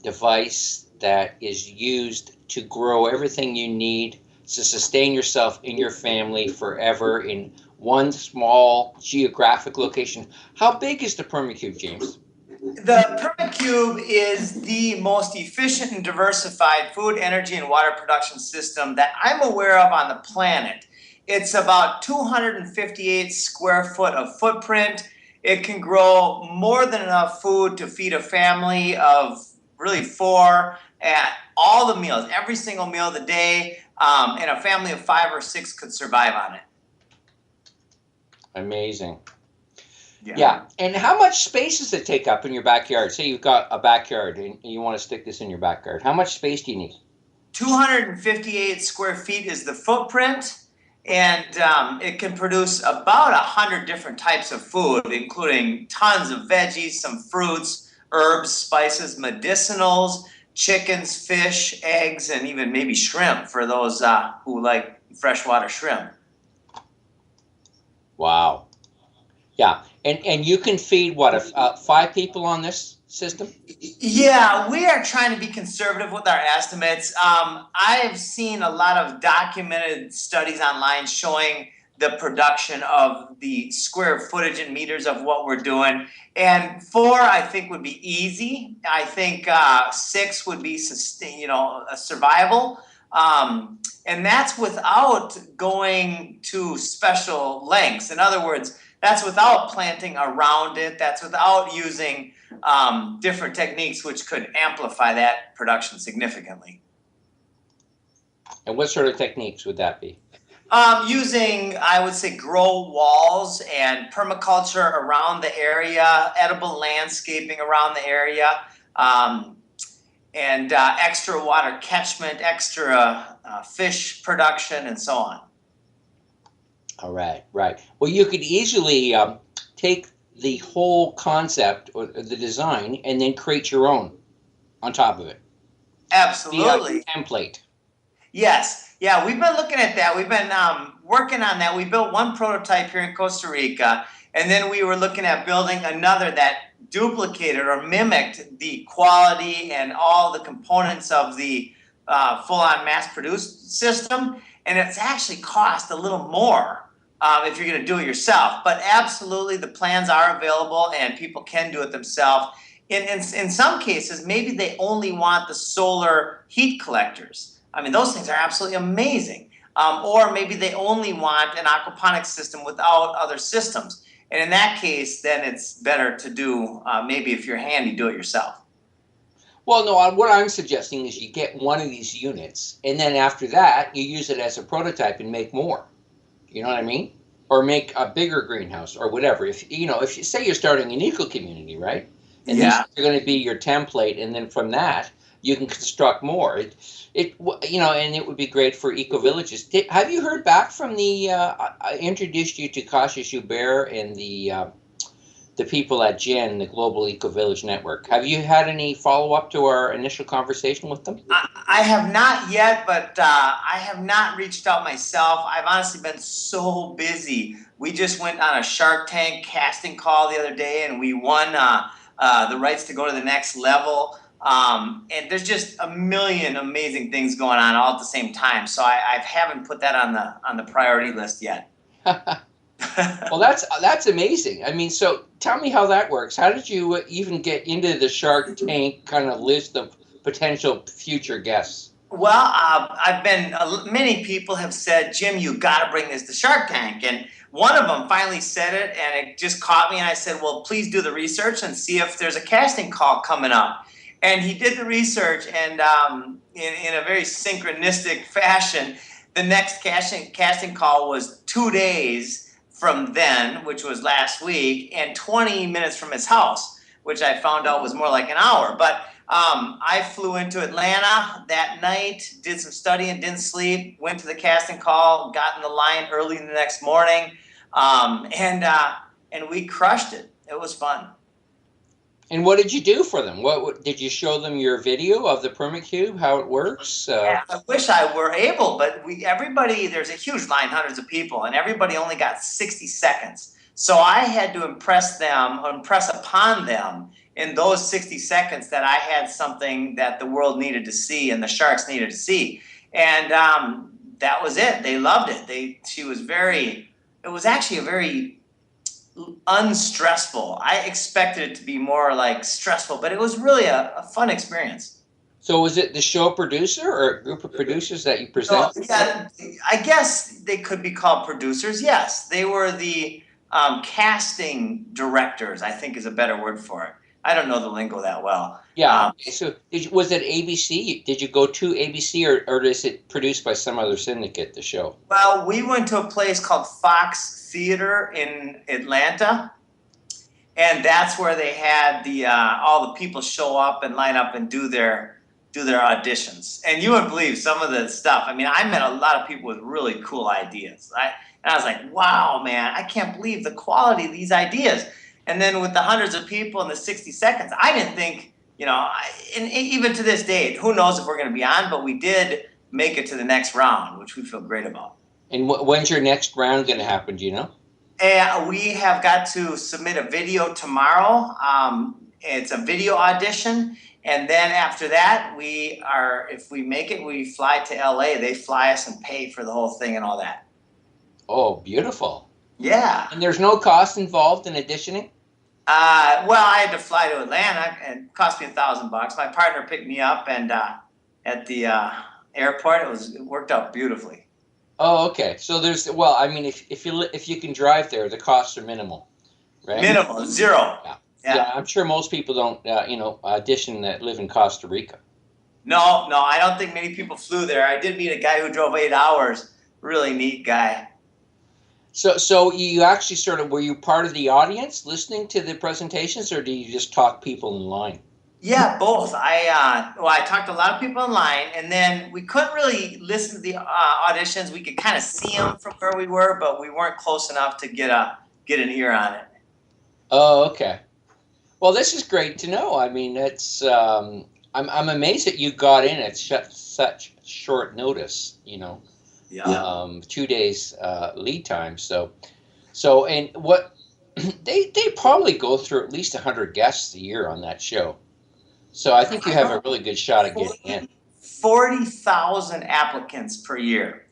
device that is used to grow everything you need to sustain yourself and your family forever in one small geographic location. How big is the Permacube, James? The Permacube is the most efficient and diversified food, energy, and water production system that I'm aware of on the planet. It's about 258 square foot of footprint. It can grow more than enough food to feed a family of really four at all the meals, every single meal of the day, and a family of 5 or 6 could survive on it. Amazing. Yeah. And how much space does it take up in your backyard? Say you've got a backyard and you want to stick this in your backyard. How much space do you need? 258 square feet is the footprint, and it can produce about 100 different types of food, including tons of veggies, some fruits, herbs, spices, medicinals, chickens, fish, eggs, and even maybe shrimp for those who like freshwater shrimp. Wow. Yeah. And you can feed, what, 5 people on this system? Yeah, we are trying to be conservative with our estimates. I've seen a lot of documented studies online showing the production of the square footage in meters of what we're doing. And 4, I think, would be easy. I think 6 would be a survival. And that's without going to special lengths. In other words, that's without planting around it. That's without using different techniques which could amplify that production significantly. And what sort of techniques would that be? Using, I would say, grow walls and permaculture around the area, edible landscaping around the area, and extra water catchment, extra fish production, and so on. All right, right. Well, you could easily take the whole concept or the design and then create your own on top of it. Absolutely. The template. Yes. Yeah, we've been looking at that. We've been working on that. We built one prototype here in Costa Rica, and then we were looking at building another that duplicated or mimicked the quality and all the components of the full-on mass-produced system. And it's actually cost a little more if you're going to do it yourself. But absolutely, the plans are available, and people can do it themselves. In some cases, maybe they only want the solar heat collectors. I mean, those things are absolutely amazing. Or maybe they only want an aquaponics system without other systems. And in that case, then it's better to do, maybe if you're handy, do it yourself. Well, no, what I'm suggesting is you get one of these units, and then after that, you use it as a prototype and make more. You know what I mean? Or make a bigger greenhouse or whatever. If you say you're starting an eco community, right? And these are going to be your template, and then from that you can construct more. And it would be great for eco villages. Have you heard back from the? I introduced you to Kasha Joubert and the people at GEN, the Global Eco Village Network. Have you had any follow up to our initial conversation with them? I have not yet, but I have not reached out myself. I've honestly been so busy. We just went on a Shark Tank casting call the other day, and we won the rights to go to the next level. And there's just a million amazing things going on all at the same time. So I haven't put that on the priority list yet. Well, that's amazing. I mean, so tell me how that works. How did you even get into the Shark Tank kind of list of potential future guests? Well, many people have said, Jim, you got to bring this to Shark Tank. And one of them finally said it, and it just caught me. And I said, well, please do the research and see if there's a casting call coming up. And he did the research, and in a very synchronistic fashion, the next casting call was 2 days from then, which was last week, and 20 minutes from his house, which I found out was more like an hour. But I flew into Atlanta that night, did some studying, didn't sleep, went to the casting call, got in the line early the next morning, and we crushed it. It was fun. And what did you do for them? What did you show them your video of the Permacube, how it works? Yeah, I wish I were able, but there's a huge line, hundreds of people, and everybody only got 60 seconds. So I had to impress upon them in those 60 seconds that I had something that the world needed to see and the sharks needed to see. And that was it. They loved it. It was actually a very unstressful. I expected it to be more like stressful, but it was really a fun experience. So was it the show producer or a group of producers that you presented? Yeah, I guess they could be called producers. Yes, they were the casting directors, I think is a better word for it. I don't know the lingo that well. Yeah. So was it ABC? Did you go to ABC or is it produced by some other syndicate, the show? Well, we went to a place called Fox Theater in Atlanta, and that's where they had the all the people show up and line up and do their auditions. And you wouldn't believe some of the stuff. I mean, I met a lot of people with really cool ideas. And I was like, wow, man, I can't believe the quality of these ideas. And then with the hundreds of people in the 60 seconds, I didn't think, and even to this day, who knows if we're going to be on, but we did make it to the next round, which we feel great about. And when's your next round going to happen? Do you know? We have got to submit a video tomorrow. It's a video audition. And then after that, if we make it, we fly to LA. They fly us and pay for the whole thing and all that. Oh, beautiful. Yeah. And there's no cost involved in auditioning? Well, I had to fly to Atlanta and it cost me $1,000. My partner picked me up and at the airport. It worked out beautifully. Oh, okay. So I mean, if you can drive there, the costs are minimal, right? Minimal, zero. Yeah, I'm sure most people don't, audition that live in Costa Rica. No, I don't think many people flew there. I did meet a guy who drove 8 hours. Really neat guy. So you actually were you part of the audience listening to the presentations, or do you just talk people in line? Yeah, both. I talked to a lot of people in line, and then we couldn't really listen to the auditions. We could kind of see them from where we were, but we weren't close enough to get an ear on it. Oh, okay. Well, this is great to know. I mean, it's I'm amazed that you got in at such short notice. Yeah. 2 days lead time. So and what they probably go through at least 100 guests a year on that show. So I think you have a really good shot at getting in. 40,000 applicants per year.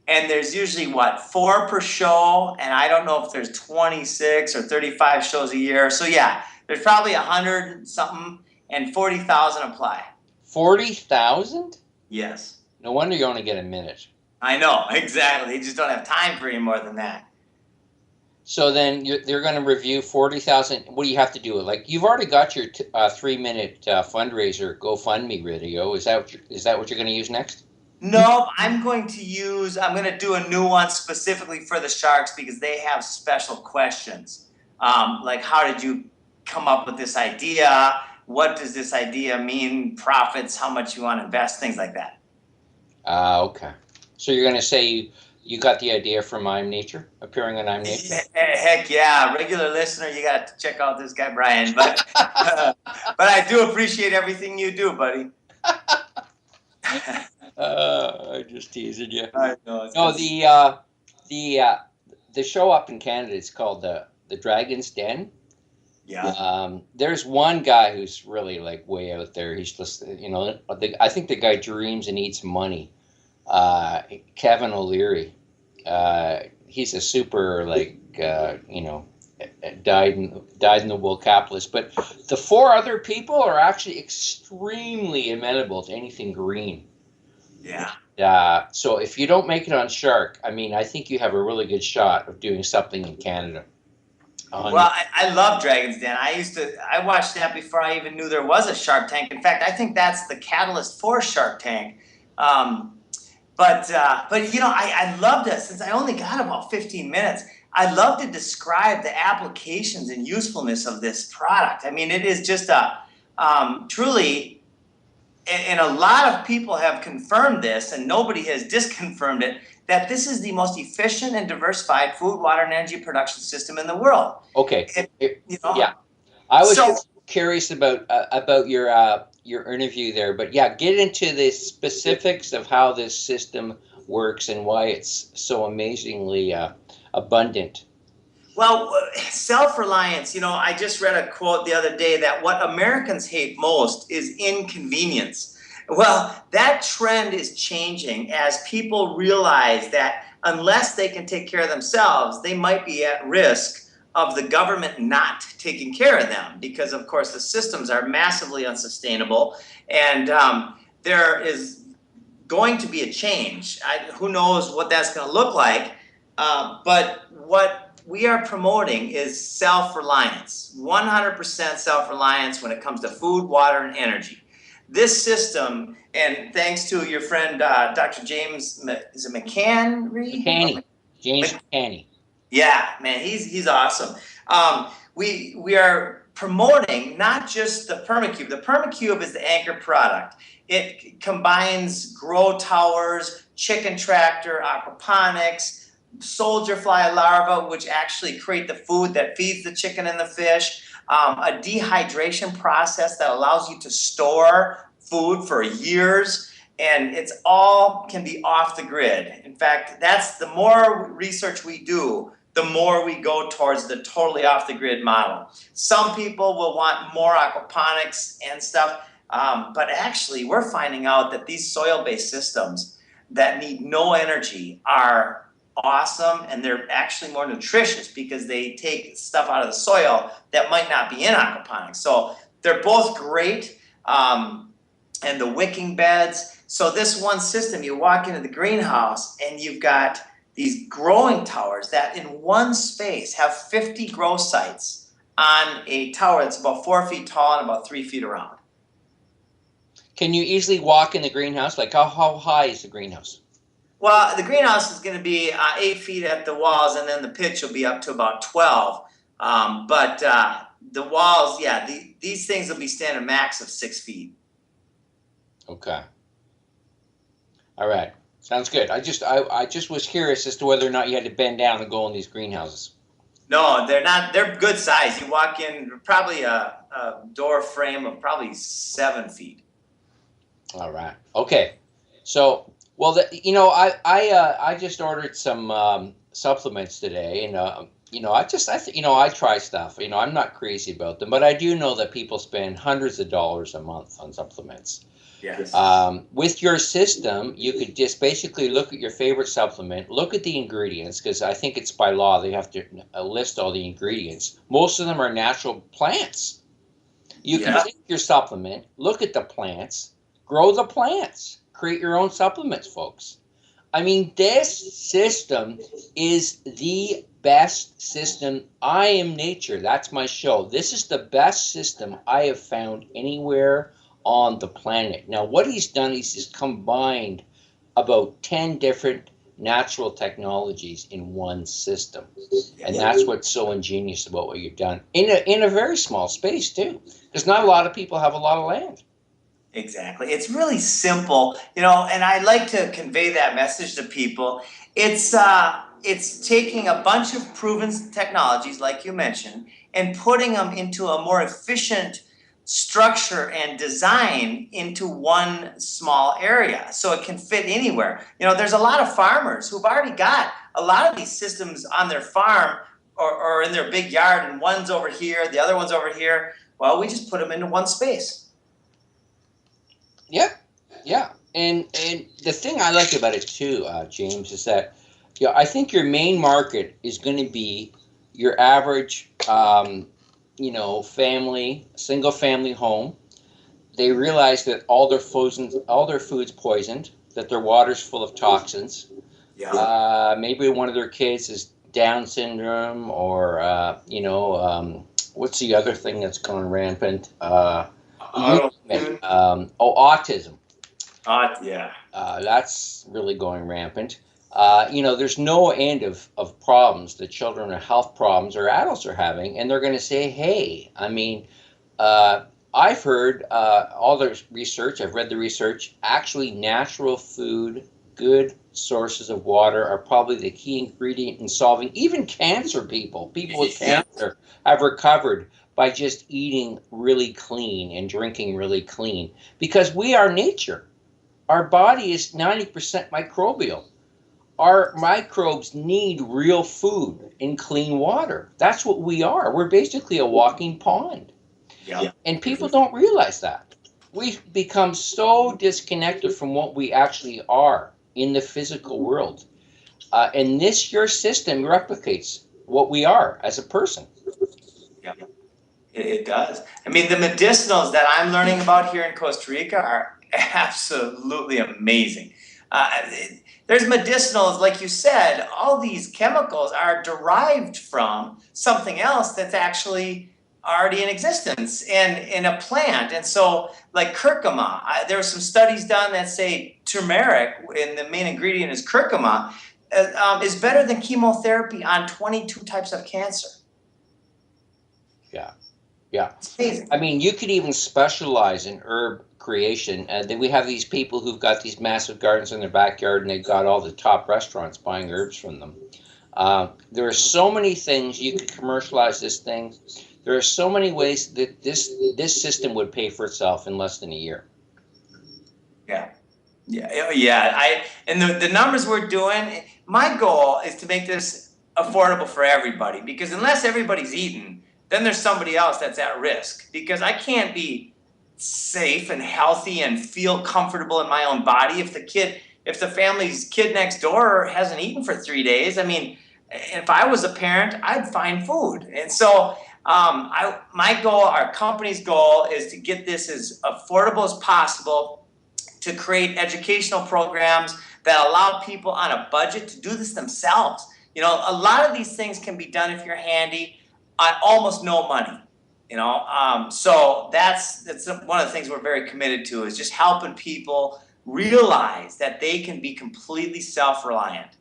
And there's usually, 4 per show? And I don't know if there's 26 or 35 shows a year. So, yeah, there's probably 100 something, and 40,000 apply. 40,000? Yes. No wonder you only get a minute. I know, exactly. They just don't have time for any more than that. So then they're going to review 40,000. What do you have to do? Like, you've already got your 3-minute fundraiser GoFundMe video. Is that what you're going to use next? No, I'm going to do a new one specifically for the Sharks because they have special questions. Like, how did you come up with this idea? What does this idea mean? Profits, how much you want to invest, things like that. Okay. So you're going to say you got the idea from I'm Nature, appearing on I'm Nature? Heck yeah. Regular listener, you got to check out this guy, Brian. But I do appreciate everything you do, buddy. I'm just teasing you. I know. No, the show up in Canada is called the Dragon's Den. Yeah. There's one guy who's really like way out there. He's just, I think the guy dreams and eats money. Kevin O'Leary. He's a super dyed in the wool capitalist. But the 4 other people are actually extremely amenable to anything green. Yeah. So if you don't make it on Shark, I mean, I think you have a really good shot of doing something in Canada. Well, I love Dragon's Den. I watched that before I even knew there was a Shark Tank. In fact, I think that's the catalyst for Shark Tank. But I loved it since I only got about 15 minutes. I love to describe the applications and usefulness of this product. I mean, it is just truly, and a lot of people have confirmed this, and nobody has disconfirmed it, that this is the most efficient and diversified food, water, and energy production system in the world. Okay. Yeah. I was just curious about your interview there, but yeah, get into the specifics of how this system works and why it's so amazingly abundant. Well, self-reliance, I just read a quote the other day that what Americans hate most is inconvenience. Well, that trend is changing as people realize that unless they can take care of themselves, they might be at risk of the government not taking care of them because, of course, the systems are massively unsustainable. And there is going to be a change. Who knows what that's going to look like? But what we are promoting is self-reliance, 100% self-reliance when it comes to food, water, and energy. This system, and thanks to your friend Dr. James, is it McCann? McCanney, James McCanney. Yeah, man, he's awesome. We are promoting not just the Permacube. The Permacube is the anchor product. It combines grow towers, chicken tractor, aquaponics, soldier fly larvae, which actually create the food that feeds the chicken and the fish, a dehydration process that allows you to store food for years, and it's all can be off the grid. In fact, that's the more research we do, the more we go towards the totally off the grid model. Some people will want more aquaponics and stuff, but actually we're finding out that these soil-based systems that need no energy are awesome, and they're actually more nutritious because they take stuff out of the soil that might not be in aquaponics. So they're both great, and the wicking beds. So this one system, you walk into the greenhouse and you've got these growing towers that in one space have 50 grow sites on a tower that's about 4 feet tall and about 3 feet around. Can you easily walk in the greenhouse? Like how high is the greenhouse? Well, the greenhouse is going to be 8 feet at the walls, and then the pitch will be up to about 12. But the walls, yeah, these things will be standing max of 6 feet. Okay. All right. Sounds good. I just was curious as to whether or not you had to bend down and go in these greenhouses. No, they're not. They're good size. You walk in, probably a door frame of probably 7 feet. All right. Okay. So, well, I just ordered some supplements today, and I try stuff. I'm not crazy about them, but I do know that people spend hundreds of dollars a month on supplements. Yes. With your system, you could just basically look at your favorite supplement, look at the ingredients, because I think it's by law they have to list all the ingredients. Most of them are natural plants. You can take your supplement, look at the plants, grow the plants, create your own supplements, folks. I mean, this system is the best system. I Am Nature. That's my show. This is the best system I have found anywhere on the planet. Now, what he's done is he's combined about 10 different natural technologies in one system. And that's what's so ingenious about what you've done in a very small space, too. Because not a lot of people have a lot of land. Exactly. It's really simple, and I like to convey that message to people. It's taking a bunch of proven technologies, like you mentioned, and putting them into a more efficient structure and design into one small area so it can fit anywhere. There's a lot of farmers who've already got a lot of these systems on their farm or in their big yard, and one's over here, the other one's over here. Well, we just put them into one space. Yeah. And the thing I like about it too, James, is that I think your main market is going to be your average, family, single family home. They realize that all their food's poisoned, that their water's full of toxins. Yeah. Maybe one of their kids is Down syndrome, or what's the other thing that's going rampant? Autism. Yeah. That's really going rampant. There's no end of problems that children or health problems or adults are having, and they're going to say, hey, I've heard all the research, I've read the research, actually natural food, good sources of water are probably the key ingredient in solving even cancer. People with cancer have recovered by just eating really clean and drinking really clean, because we are nature. Our body is 90% microbial. our microbes need real food and clean water. That's what we are. We're basically a walking pond. Yeah. And people don't realize that. We've become so disconnected from what we actually are in the physical world. And your system replicates what we are as a person. Yeah. It does. I mean, the medicinals that I'm learning about here in Costa Rica are absolutely amazing. Uh, there's medicinals, like you said, all these chemicals are derived from something else that's actually already in existence and in a plant. And so, like curcuma, there were some studies done that say turmeric, and the main ingredient is curcuma, is better than chemotherapy on 22 types of cancer. Yeah. Yeah. It's amazing. I mean, you could even specialize in herb creation. Then we have these people who've got these massive gardens in their backyard and they've got all the top restaurants buying herbs from them. There are so many things you could commercialize this thing. There are so many ways that this system would pay for itself in less than a year. Yeah. Yeah. And the numbers we're doing, my goal is to make this affordable for everybody, because unless everybody's eating, then there's somebody else that's at risk, because I can't be safe and healthy and feel comfortable in my own body if the family's kid next door hasn't eaten for 3 days. I mean, if I was a parent, I'd find food. And so my goal, our company's goal, is to get this as affordable as possible, to create educational programs that allow people on a budget to do this themselves. You know, a lot of these things can be done if you're handy on almost no money. So that's one of the things we're very committed to, is just helping people realize that they can be completely self-reliant.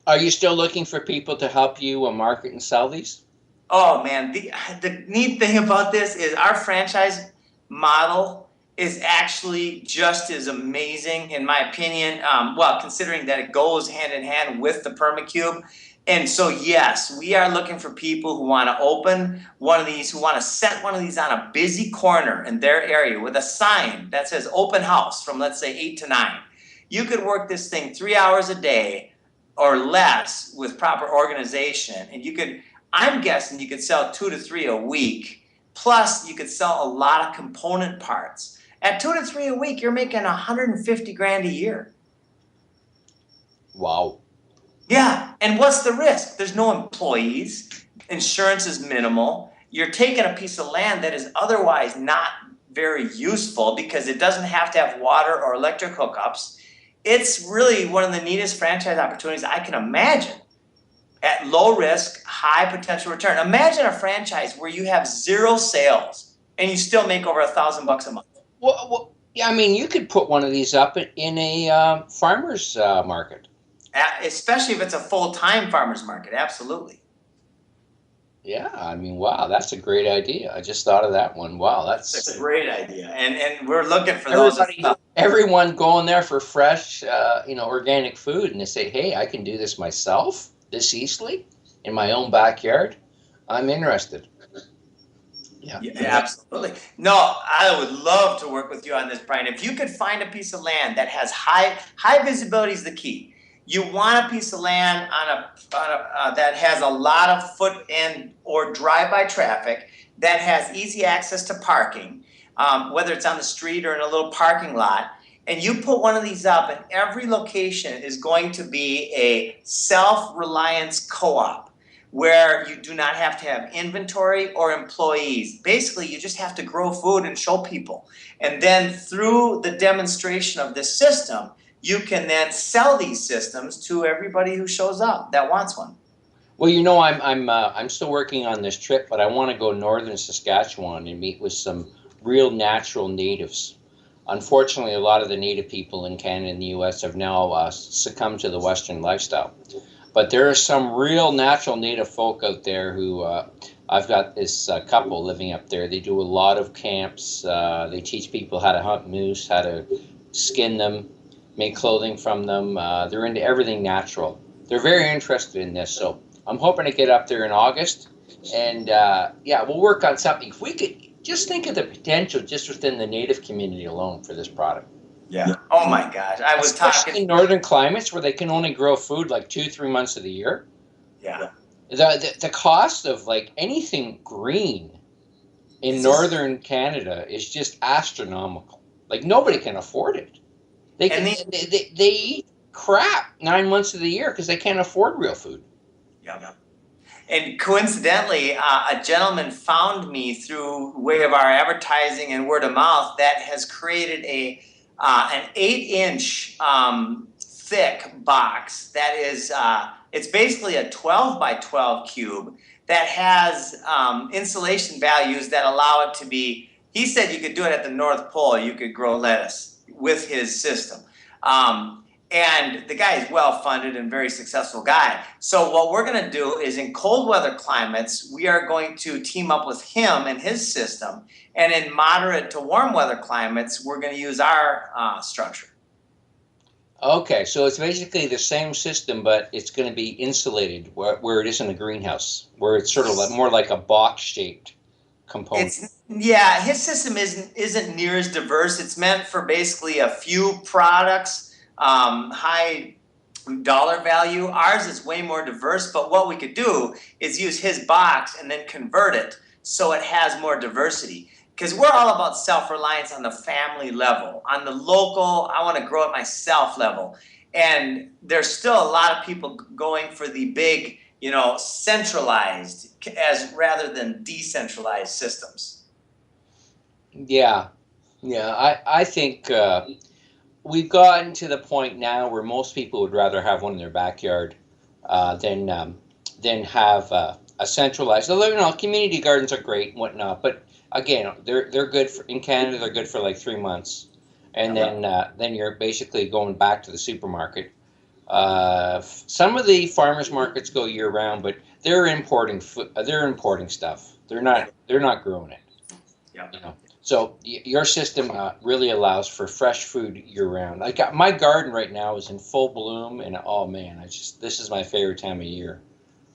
Are you still looking for people to help you market and sell these? Oh man, the neat thing about this is our franchise model is actually just as amazing, in my opinion. Well, considering that it goes hand in hand with the Permacube. And so, yes, we are looking for people who want to open one of these, who want to set one of these on a busy corner in their area with a sign that says open house from, let's say, 8 to 9. You could work this thing 3 hours a day or less with proper organization. And I'm guessing you could sell 2 to 3 a week. Plus, you could sell a lot of component parts. At 2 to 3 a week, you're making 150 grand a year. Wow. Yeah, and what's the risk? There's no employees. Insurance is minimal. You're taking a piece of land that is otherwise not very useful because it doesn't have to have water or electric hookups. It's really one of the neatest franchise opportunities I can imagine. At low risk, high potential return. Imagine a franchise where you have 0 sales and you still make over $1,000 a month. Well, yeah, I mean, you could put one of these up in a farmer's market. Especially if it's a full-time farmer's market, absolutely. Yeah, I mean, wow, that's a great idea. I just thought of that one. Wow, that's a great idea, and we're looking for those. Everyone going there for fresh, organic food, and they say, "Hey, I can do this myself this easily in my own backyard." I'm interested. Yeah, absolutely. No, I would love to work with you on this, Brian. If you could find a piece of land that has high visibility is the key. You want a piece of land that has a lot of foot and or drive-by traffic, that has easy access to parking, whether it's on the street or in a little parking lot, and you put one of these up, and every location is going to be a self-reliance co-op, where you do not have to have inventory or employees. Basically, you just have to grow food and show people. And then through the demonstration of this system, you can then sell these systems to everybody who shows up that wants one. Well, I'm still working on this trip, but I want to go northern Saskatchewan and meet with some real natural natives. Unfortunately, a lot of the native people in Canada and the U.S. have now succumbed to the Western lifestyle. But there are some real natural native folk out there who I've got this couple living up there. They do a lot of camps. They teach people how to hunt moose, how to skin them, make clothing from them. They're into everything natural. They're very interested in this. So I'm hoping to get up there in August. And we'll work on something. If we could just think of the potential just within the native community alone for this product. Yeah. Oh my gosh. I was Especially talking. in northern climates where they can only grow food like 2-3 months of the year. Yeah. The cost of like anything green in It's just, northern Canada is just astronomical. Like nobody can afford it. They and can the, they eat crap 9 months of the year because they can't afford real food. yeah. And coincidentally, a gentleman found me through way of our advertising and word of mouth that has created an 8-inch thick box that is it's basically a 12 by 12 cube that has insulation values that allow it to be. He said you could do it at the North Pole. You could grow lettuce with his system. And the guy is well funded and very successful guy. So what we're going to do is in cold weather climates, we are going to team up with him and his system. And in moderate to warm weather climates, we're going to use our structure. Okay, so it's basically the same system, but it's going to be insulated where it is in a greenhouse, where it's sort of like, more like a box-shaped component. Yeah, his system isn't near as diverse. It's meant for basically a few products, high dollar value. Ours is way more diverse, but what we could do is use his box and then convert it so it has more diversity. Because we're all about self-reliance on the family level, on the local, I want to grow it myself level. And there's still a lot of people going for the big, centralized as rather than decentralized systems. Yeah, yeah. I think we've gotten to the point now where most people would rather have one in their backyard than have a centralized. Although community gardens are great and whatnot, but again, they're good in Canada. They're good for like 3 months, and then you're basically going back to the supermarket. Some of the farmers markets go year round, but they're importing they're importing stuff. They're not growing it. Yeah. So your system really allows for fresh food year round. Like my garden right now is in full bloom, and oh man, this is my favorite time of year.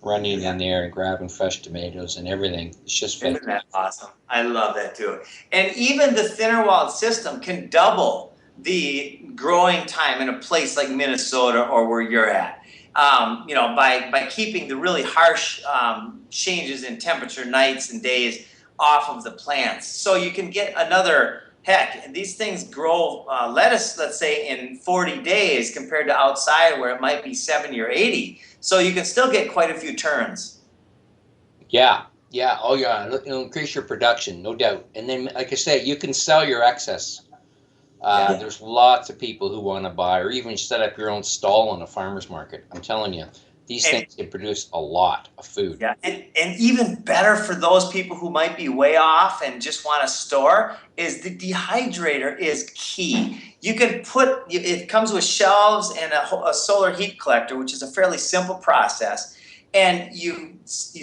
Running in there and grabbing fresh tomatoes and everything. It's just Isn't fantastic. that awesome? I love that too. And even the thinner walled system can double the growing time in a place like Minnesota or where you're at. By keeping the really harsh changes in temperature, nights and days off of the plants. So you can get another, heck, these things grow lettuce, let's say, in 40 days compared to outside where it might be 70 or 80. So you can still get quite a few turns. Yeah, yeah, oh yeah. It'll increase your production, no doubt. And then, like I say, you can sell your excess. There's lots of people who want to buy, or even set up your own stall in a farmer's market. I'm telling you, these And things can produce a lot of food. yeah, and even better for those people who might be way off and just want to store is the dehydrator is key. You can it comes with shelves and a solar heat collector, which is a fairly simple process. And you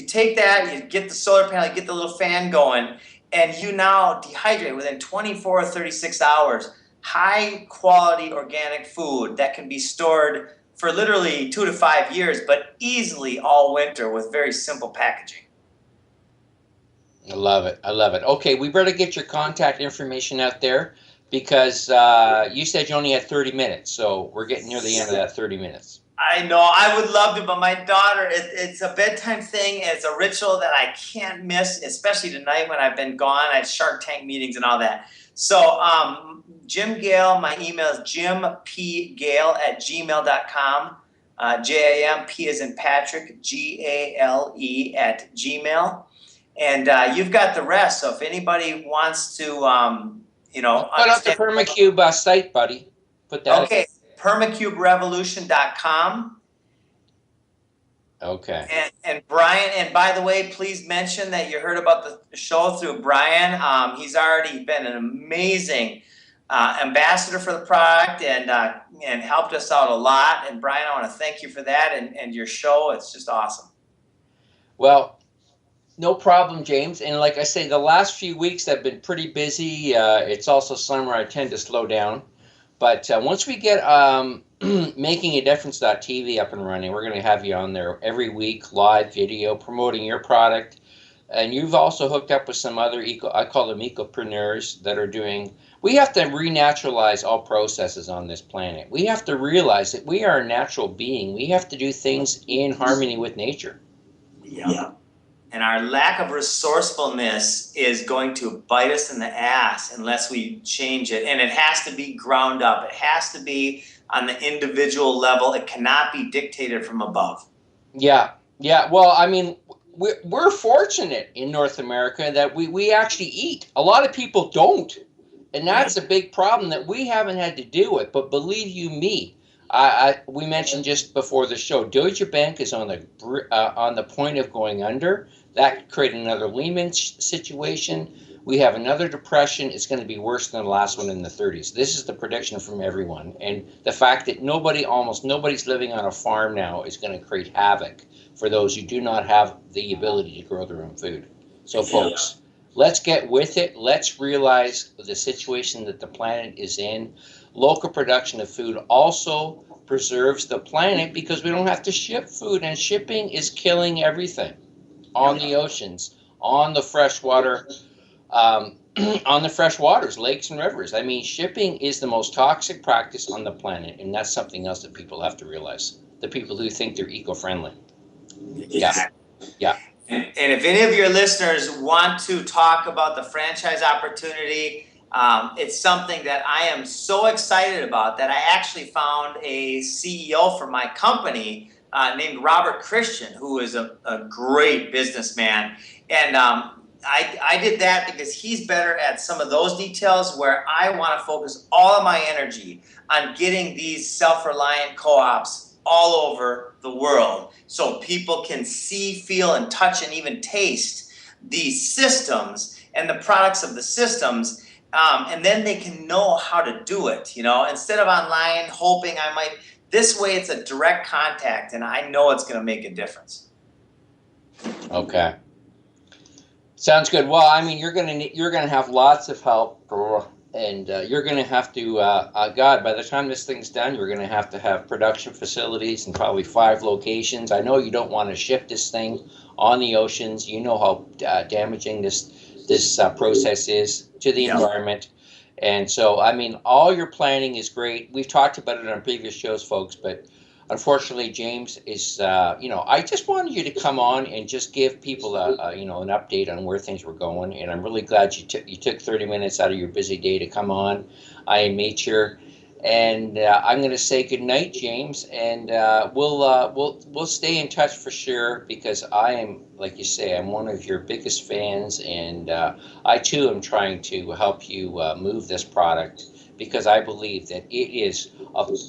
take that, you get the solar panel, you get the little fan going, and you now dehydrate within 24 or 36 hours. High quality organic food that can be stored for literally 2 to 5 years, but easily all winter with very simple packaging. I love it. I love it. Okay, we better get your contact information out there because you said you only had 30 minutes, so we're getting near the end of that 30 minutes. I know, I would love to, but my daughter, it's a bedtime thing. And it's a ritual that I can't miss, especially tonight when I've been gone. I had Shark Tank meetings and all that. So, Jim Gale, my email is jimpgale@gmail.com. JAMP as in Patrick, GALE @gmail. And you've got the rest. So if anybody wants to, Put up the Permacube site, buddy. Put that. Okay, permacuberevolution.com. Okay. And Brian, and by the way, please mention that you heard about the show through Brian. He's already been an amazing ambassador for the product and helped us out a lot. And Brian, I want to thank you for that and your show. It's just awesome. Well, no problem, James. And like I say, the last few weeks have been pretty busy. It's also summer. I tend to slow down. But once we get Making a Difference.tv up and running, we're going to have you on there every week, live video, promoting your product. And you've also hooked up with some other I call them ecopreneurs that are doing, we have to renaturalize all processes on this planet. We have to realize that we are a natural being. We have to do things in harmony with nature. Yeah. And our lack of resourcefulness is going to bite us in the ass unless we change it. And it has to be ground up. It has to be on the individual level. It cannot be dictated from above. Yeah, yeah. Well, I mean, we're fortunate in North America that we actually eat. A lot of people don't, and that's a big problem that we haven't had to deal with. But believe you me, we mentioned just before the show, Deutsche Bank is on the point of going under. That could create another Lehman situation. We have another depression. It's going to be worse than the last one in the 30s. This is the prediction from everyone. And the fact that almost nobody's living on a farm now is going to create havoc for those who do not have the ability to grow their own food. So, folks, let's get with it. Let's realize the situation that the planet is in. Local production of food also preserves the planet because we don't have to ship food, and shipping is killing everything on the oceans, on the freshwater. On the fresh waters, lakes and rivers. I mean, shipping is the most toxic practice on the planet, and that's something else that people have to realize. The people who think they're eco-friendly. Yeah, yeah. And if any of your listeners want to talk about the franchise opportunity, it's something that I am so excited about that I actually found a CEO for my company named Robert Christian, who is a great businessman. And I did that because he's better at some of those details, where I want to focus all of my energy on getting these self-reliant co-ops all over the world so people can see, feel, and touch and even taste these systems and the products of the systems. And then they can know how to do it, instead of online hoping I might. This way it's a direct contact, and I know it's going to make a difference. Okay. Sounds good. Well, I mean, you're gonna have lots of help, and you're gonna have to. God, by the time this thing's done, you're gonna have to have production facilities and probably 5 locations. I know you don't want to ship this thing on the oceans. You know how damaging this process is to the environment, and so I mean, all your planning is great. We've talked about it on previous shows, folks, but unfortunately, James is, I just wanted you to come on and just give people an update on where things were going. And I'm really glad you took 30 minutes out of your busy day to come on. I made sure, and I'm going to say good night, James, and we'll stay in touch for sure, because I am, like you say, I'm one of your biggest fans, and I too am trying to help you move this product, because I believe that it is,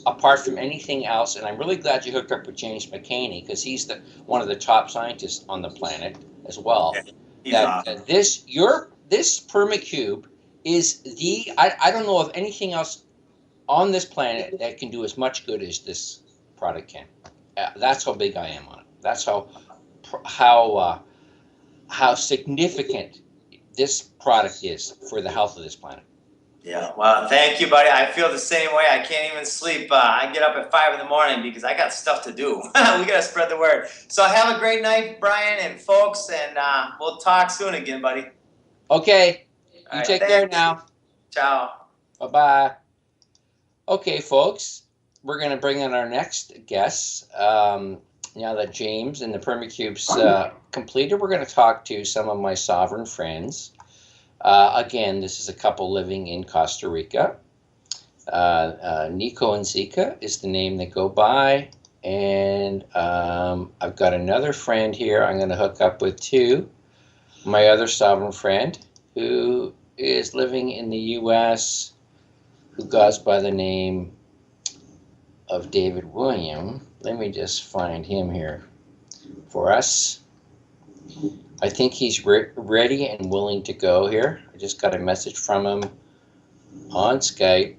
apart from anything else, and I'm really glad you hooked up with James McCaney, because he's one of the top scientists on the planet as well. This Permacube is I don't know of anything else on this planet that can do as much good as this product can. That's how big I am on it. That's how significant this product is for the health of this planet. Yeah, well, thank you, buddy. I feel the same way. I can't even sleep. I get up at 5 in the morning because I got stuff to do. We got to spread the word. So have a great night, Brian and folks, and we'll talk soon again, buddy. Okay. You take care now. Ciao. Bye-bye. Okay, folks, we're going to bring in our next guest. Now that James and the Permacube's completed, we're going to talk to some of my sovereign friends. Again, this is a couple living in Costa Rica. Neko and Zeeka is the name they go by. And I've got another friend here I'm going to hook up with too. My other sovereign friend, who is living in the U.S., who goes by the name of David William. Let me just find him here for us. I think he's ready and willing to go here. I just got a message from him on Skype.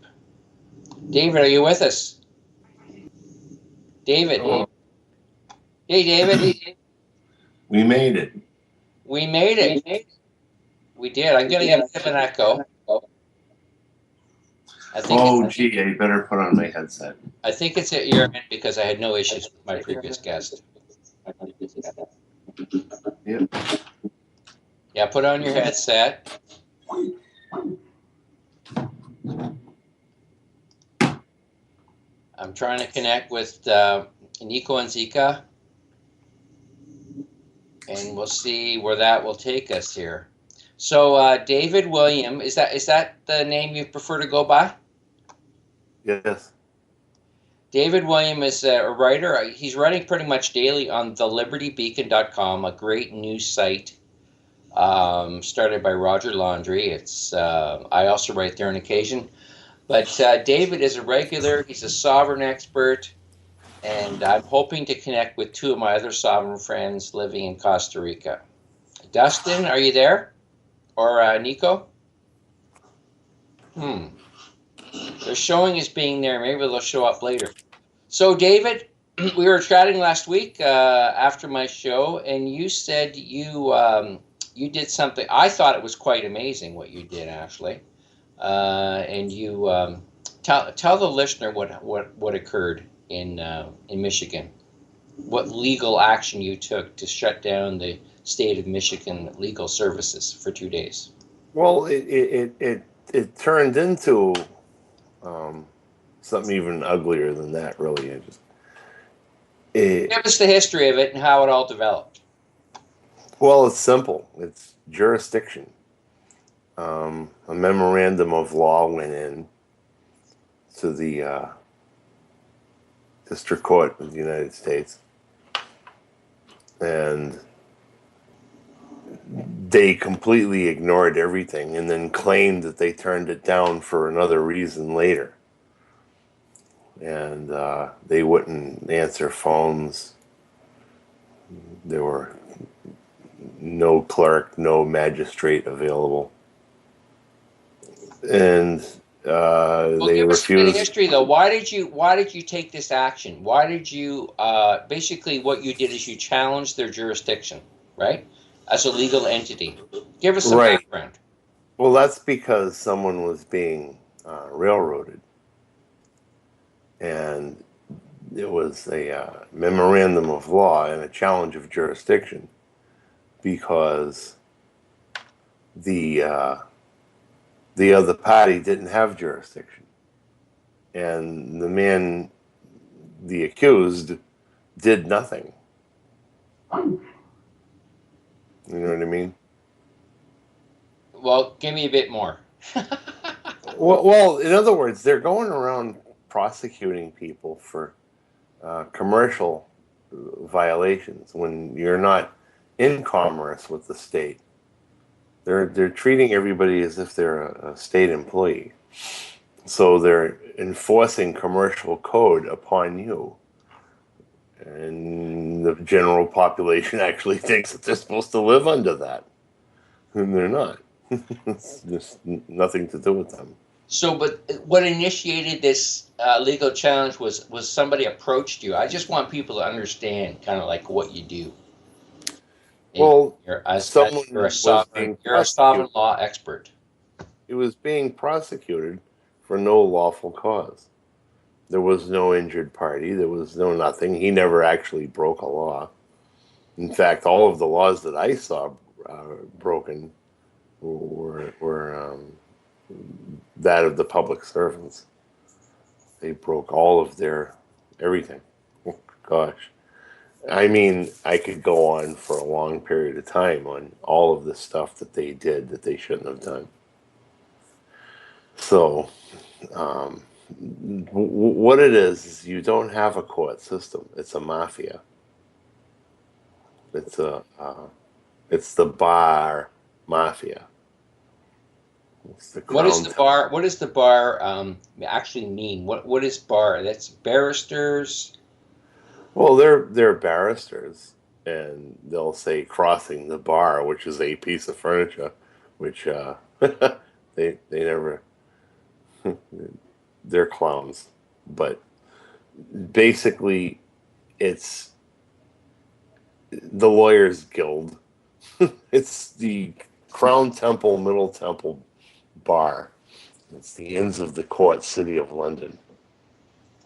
David, are you with us? David. Hey, David. We made it. We made it. We did. I'm getting a bit of an echo. Gee, I better put on my headset. I think it's at your end because I had no issues with my previous guest. Yep. Yeah, put on your headset. I'm trying to connect with Neko and Zeeka, and we'll see where that will take us here. So, David William, is that the name you prefer to go by? Yes. David William is a writer. He's writing pretty much daily on thelibertybeacon.com, a great news site started by Roger Laundrie. It's I also write there on occasion. But David is a regular. He's a sovereign expert. And I'm hoping to connect with two of my other sovereign friends living in Costa Rica. Dustin, are you there? Or Neko? They're showing as being there. Maybe they'll show up later. So, David, we were chatting last week after my show, and you said you did something. I thought it was quite amazing what you did, actually. And you tell the listener what occurred in Michigan. What legal action you took to shut down the state of Michigan legal services for 2 days? Well, it turned into something even uglier than that, really. Give us the history of it and how it all developed. Well, it's simple. It's jurisdiction. A memorandum of law went in to the District Court of the United States, and they completely ignored everything and then claimed that they turned it down for another reason later. And they wouldn't answer phones. There were no clerk, no magistrate available. And they give us a bit of refused. history, though. Why did you take this action? Why did you basically what you did is you challenged their jurisdiction, right? As a legal entity. Give us some background. Well, that's because someone was being railroaded, and it was a memorandum of law and a challenge of jurisdiction because the other party didn't have jurisdiction, and the accused, did nothing. You know what I mean? Well, give me a bit more. Well, in other words, they're going around prosecuting people for commercial violations when you're not in commerce with the state. They're treating everybody as if they're a state employee. So they're enforcing commercial code upon you. And the general population actually thinks that they're supposed to live under that. And they're not. It's just nothing to do with them. So, but what initiated this legal challenge was somebody approached you. I just want people to understand kind of like what you do. Well, you're a sovereign law expert. It was being prosecuted for no lawful cause. There was no injured party. There was no nothing. He never actually broke a law. In fact, all of the laws that I saw broken were that of the public servants. They broke all of their everything. Oh, gosh. I mean, I could go on for a long period of time on all of the stuff that they did that they shouldn't have done. So, what it is you don't have a court system. It's a mafia. It's the bar mafia. What does the bar actually mean? What is bar? That's barristers. Well, they're barristers, and they'll say crossing the bar, which is a piece of furniture, which they never. They're clowns, but basically, it's the Lawyers Guild. It's the Crown Temple, Middle Temple bar. It's the Inns of the Court, City of London.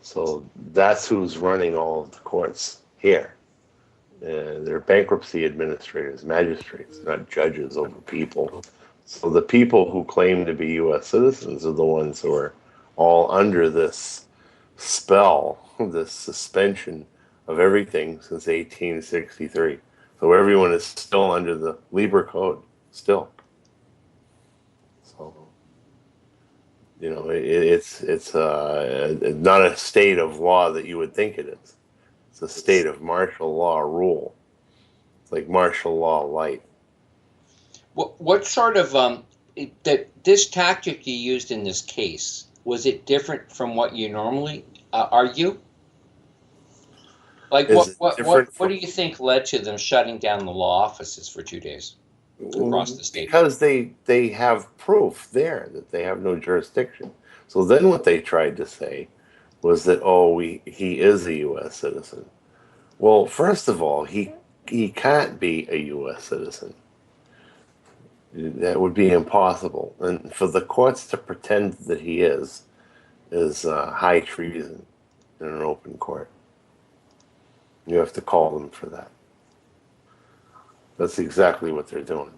So that's who's running all of the courts here. They're bankruptcy administrators, magistrates, not judges over people. So the people who claim to be U.S. citizens are the ones who are all under this spell, the suspension of everything since 1863. So everyone is still under the Liber Code, still. So, it's not a state of law that you would think it is. It's a state of martial law rule. It's like martial law light. What sort of this tactic you used in this case, was it different from what you normally argue? Like what do you think led to them shutting down the law offices for 2 days across the state? Because they have proof there that they have no jurisdiction. So then what they tried to say was that he is a U.S. citizen. Well, first of all, he can't be a U.S. citizen. That would be impossible, and for the courts to pretend that he is high treason in an open court. You have to call them for that. That's exactly what they're doing.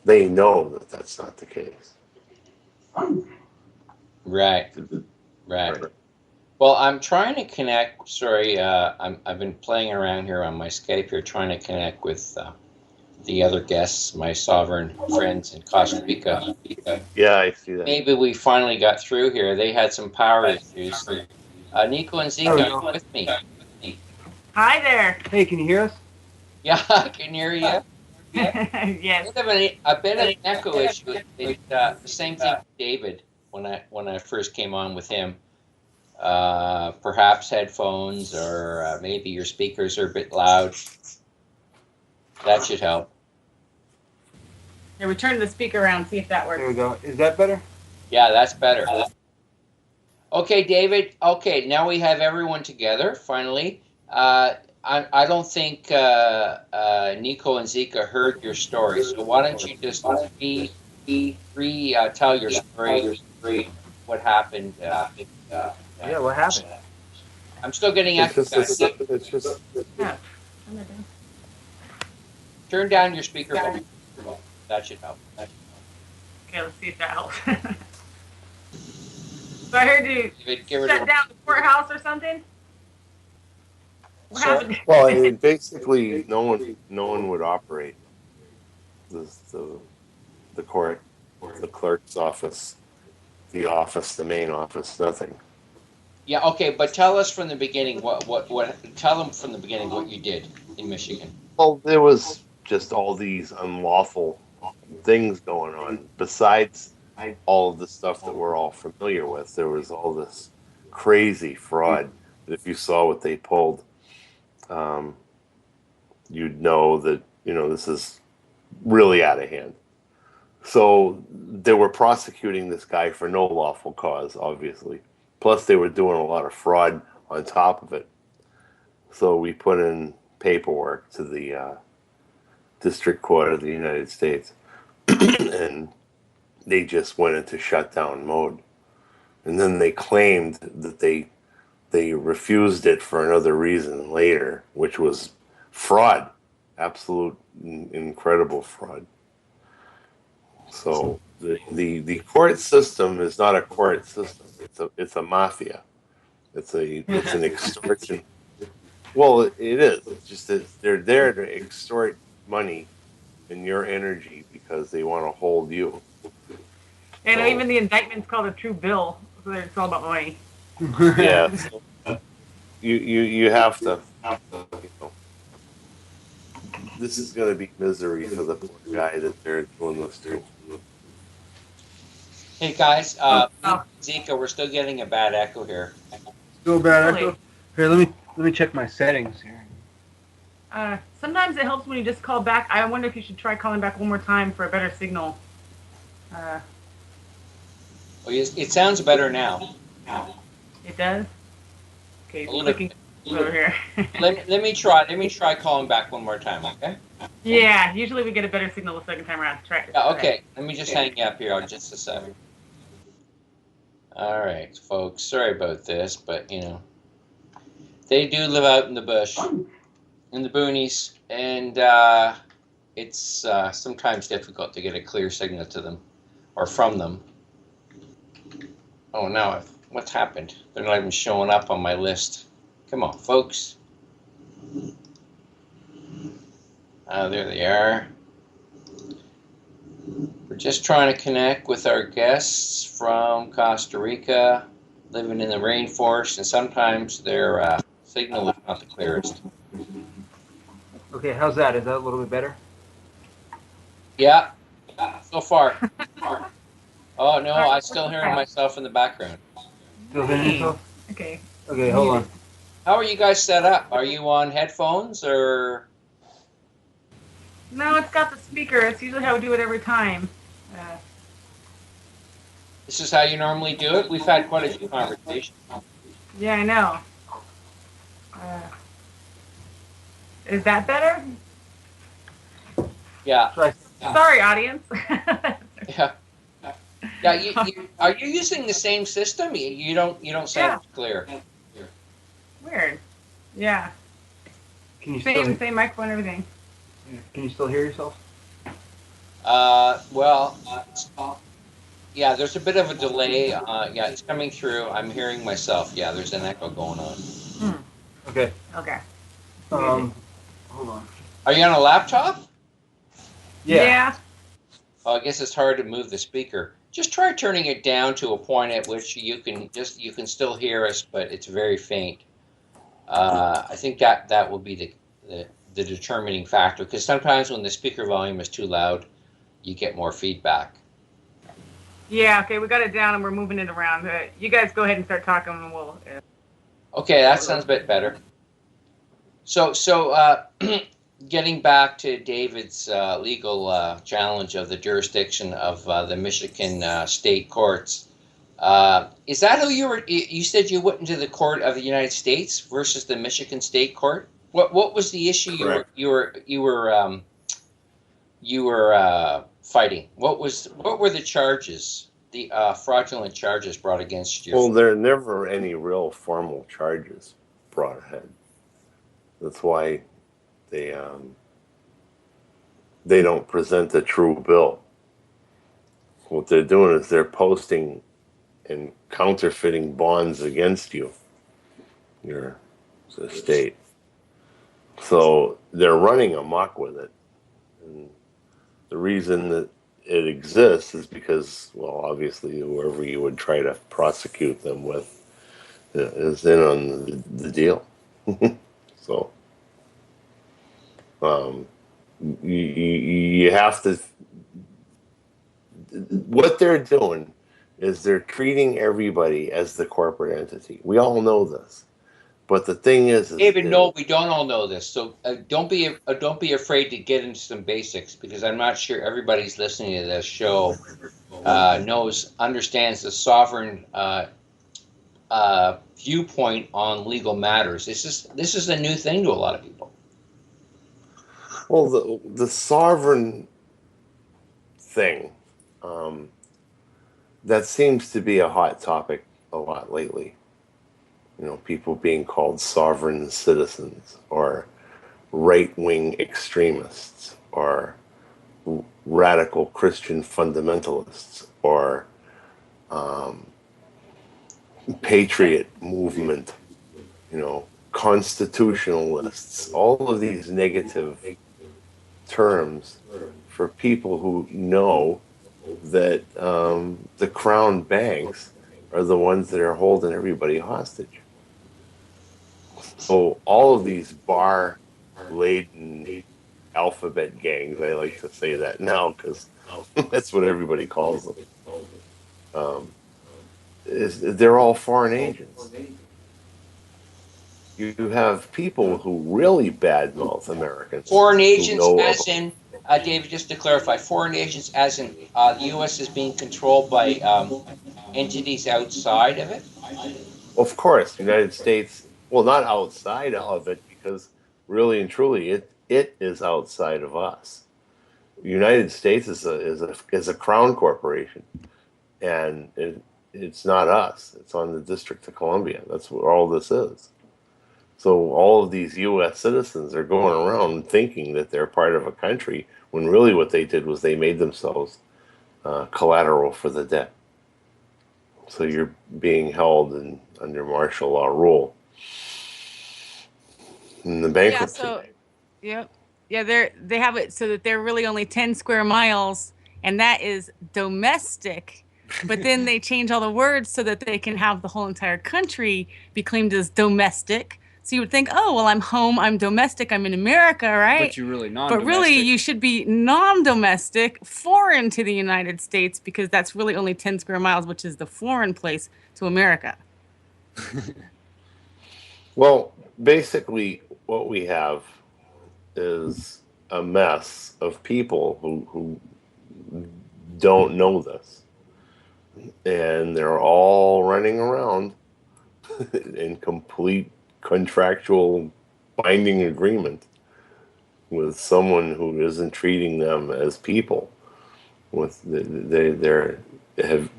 They know that that's not the case. Right. Well, I'm trying to connect. Sorry, I've been playing around here on my Skype here, trying to connect with the other guests, my sovereign friends in Costa Rica. Yeah, I see that. Maybe we finally got through here. They had some power issues. Neko and Zeeka, are you with me? Hi there. Hey, can you hear us? Yeah, I can hear you. Yes. A bit of an echo issue. The same thing with David when I first came on with him. Perhaps headphones, or maybe your speakers are a bit loud. That should help. Here, we turn the speaker around, see if that works. There we go. Is that better? Yeah, that's better. Okay, David. Okay, now we have everyone together, finally. I don't think Neko and Zeeka heard your story, so why don't you just tell your story, what happened. Yeah, what happened? I'm still getting It's access. just Yeah. Turn down your speakerphone. That should help. Okay, let's see if that helps. So I heard you shut down the courthouse or something? What happened? well, I mean, basically, no one would operate the court, the clerk's office, the main office, nothing. Yeah, okay, but tell us from the beginning tell them from the beginning what you did in Michigan. Well, there was just all these unlawful things going on. Besides all of the stuff that we're all familiar with, there was all this crazy fraud that if you saw what they pulled, you'd know that, this is really out of hand. So they were prosecuting this guy for no lawful cause, obviously. Plus, they were doing a lot of fraud on top of it. So we put in paperwork to the District Court of the United States, and they just went into shutdown mode. And then they claimed that they refused it for another reason later, which was fraud, absolute incredible fraud. So the court system is not a court system. It's a mafia. It's an extortion. Well, it is. It's just that they're there to extort money and your energy because they want to hold you. And even the indictment's called a true bill, so it's all about money. Yeah. So you have to. This is going to be misery for the poor guy that they're doing this to. Hey guys, Zeeka, we're still getting a bad echo here. Still bad Really? echo? Here, let me check my settings here. Sometimes it helps when you just call back. I wonder if you should try calling back one more time for a better signal. Well, it sounds better now. It does? Okay, A little clicking over here. Let me try calling back one more time, okay? Yeah, usually we get a better signal the second time around. Try it. Yeah, okay. Let me just hang you up here just a second. All right, folks. Sorry about this, but they do live out in the bush, in the boonies, and it's sometimes difficult to get a clear signal to them or from them. Oh, now What's happened? They're not even showing up on my list. Come on, folks. There they are. We're just trying to connect with our guests from Costa Rica, living in the rainforest, and sometimes their signal is not the clearest. Okay, how's that? Is that a little bit better? Yeah, so far. Oh no, I'm still hearing myself in the background. Still hearing yourself? Okay. Okay, hold on. How are you guys set up? Are you on headphones or? No, it's got the speaker. It's usually how we do it every time. This is how you normally do it? We've had quite a few conversations. Yeah, I know. Is that better? Yeah. Sorry, audience. Yeah. Yeah. Are you using the same system? You don't sound clear. Weird. Yeah. Can you Same microphone, everything. Can you still hear yourself? Well, yeah. There's a bit of a delay. Yeah, it's coming through. I'm hearing myself. Yeah, there's an echo going on. Okay. Okay. Hold on. Are you on a laptop? Yeah. Oh, I guess it's hard to move the speaker. Just try turning it down to a point at which you can still hear us, but it's very faint. I think that will be the determining factor, because sometimes when the speaker volume is too loud, you get more feedback. Yeah. Okay, we got it down and we're moving it around. You guys go ahead and start talking, and we'll. Okay, that sounds a bit better. So getting back to David's legal challenge of the jurisdiction of the Michigan state courts, is that who you were? You said you went into the court of the United States versus the Michigan state court. What was the issue you were fighting? What were the charges? The fraudulent charges brought against you? Well, there are never any real formal charges brought ahead. That's why they don't present a true bill. What they're doing is they're posting and counterfeiting bonds against you, your state. So they're running amok with it. And the reason that it exists is because, well, obviously whoever you would try to prosecute them with is in on the deal. So you have to. What they're doing is they're treating everybody as the corporate entity. We all know this, but the thing is David, no, we don't all know this. So don't be afraid to get into some basics, because I'm not sure everybody's listening to this show understands the sovereign viewpoint on legal matters. This is a new thing to a lot of people. Well, the sovereign thing, that seems to be a hot topic a lot lately. You know, people being called sovereign citizens, or right-wing extremists, or radical Christian fundamentalists, or patriot movement, constitutionalists, all of these negative terms for people who know that the crown banks are the ones that are holding everybody hostage. So all of these bar-laden alphabet gangs, I like to say that now because that's what everybody calls them, they're all foreign agents. You have people who really badmouth Americans. Foreign agents, as in, David, just to clarify, foreign agents as in the U.S. is being controlled by entities outside of it? Of course, United States, well, not outside of it, because really and truly it is outside of us. The United States is a crown corporation, and it's not us. It's on the District of Columbia. That's what all this is. So all of these U.S. citizens are going around thinking that they're part of a country, when really what they did was they made themselves collateral for the debt. So you're being held under martial law rule. In the bankruptcy. Yeah, so yep. Yeah, they have it so that they're really only 10 square miles, and that is domestic. But then they change all the words so that they can have the whole entire country be claimed as domestic. So you would think, oh, well, I'm home, I'm domestic, I'm in America, right? But you're really But really, non-domestic. you should be non-domestic, foreign to the United States, because that's really only 10 square miles, which is the foreign place to America. Well, basically, what we have is a mess of people who don't know this. And they're all running around in complete contractual binding agreement with someone who isn't treating them as people. They have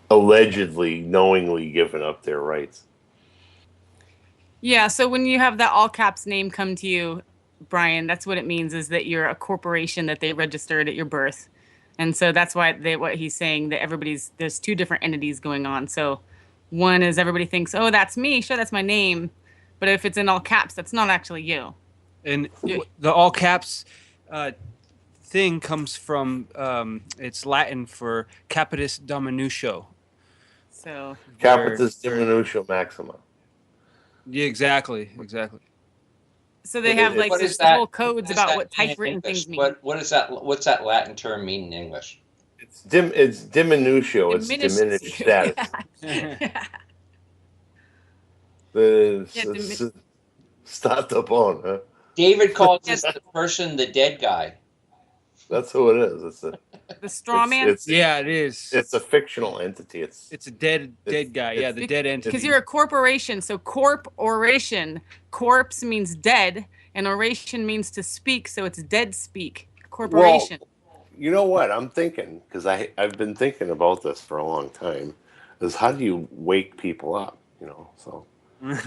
allegedly, knowingly given up their rights. Yeah, so when you have that all caps name come to you, Brian, that's what it means, is that you're a corporation that they registered at your birth. And so that's why what he's saying, that there's two different entities going on. So one is everybody thinks, oh, that's me. Sure, that's my name. But if it's in all caps, that's not actually you. And the all caps thing comes from it's Latin for capitis dominutio. So Capitis diminutio maxima. Yeah, exactly. So they have like this whole codes about what typewritten things mean. What is that? What's that Latin term mean in English? It's diminutio. It's diminished status. Stato bone, huh? David calls this the person, the dead guy. That's who it is. It's the straw man. It is. It's a fictional entity. It's a dead guy. Yeah, the dead entity. Because you're a corporation, so corporation. Corpse means dead, and oration means to speak, so it's dead speak. Corporation. Well, you know what I'm thinking? Because I've been thinking about this for a long time. Is how do you wake people up? You know, so.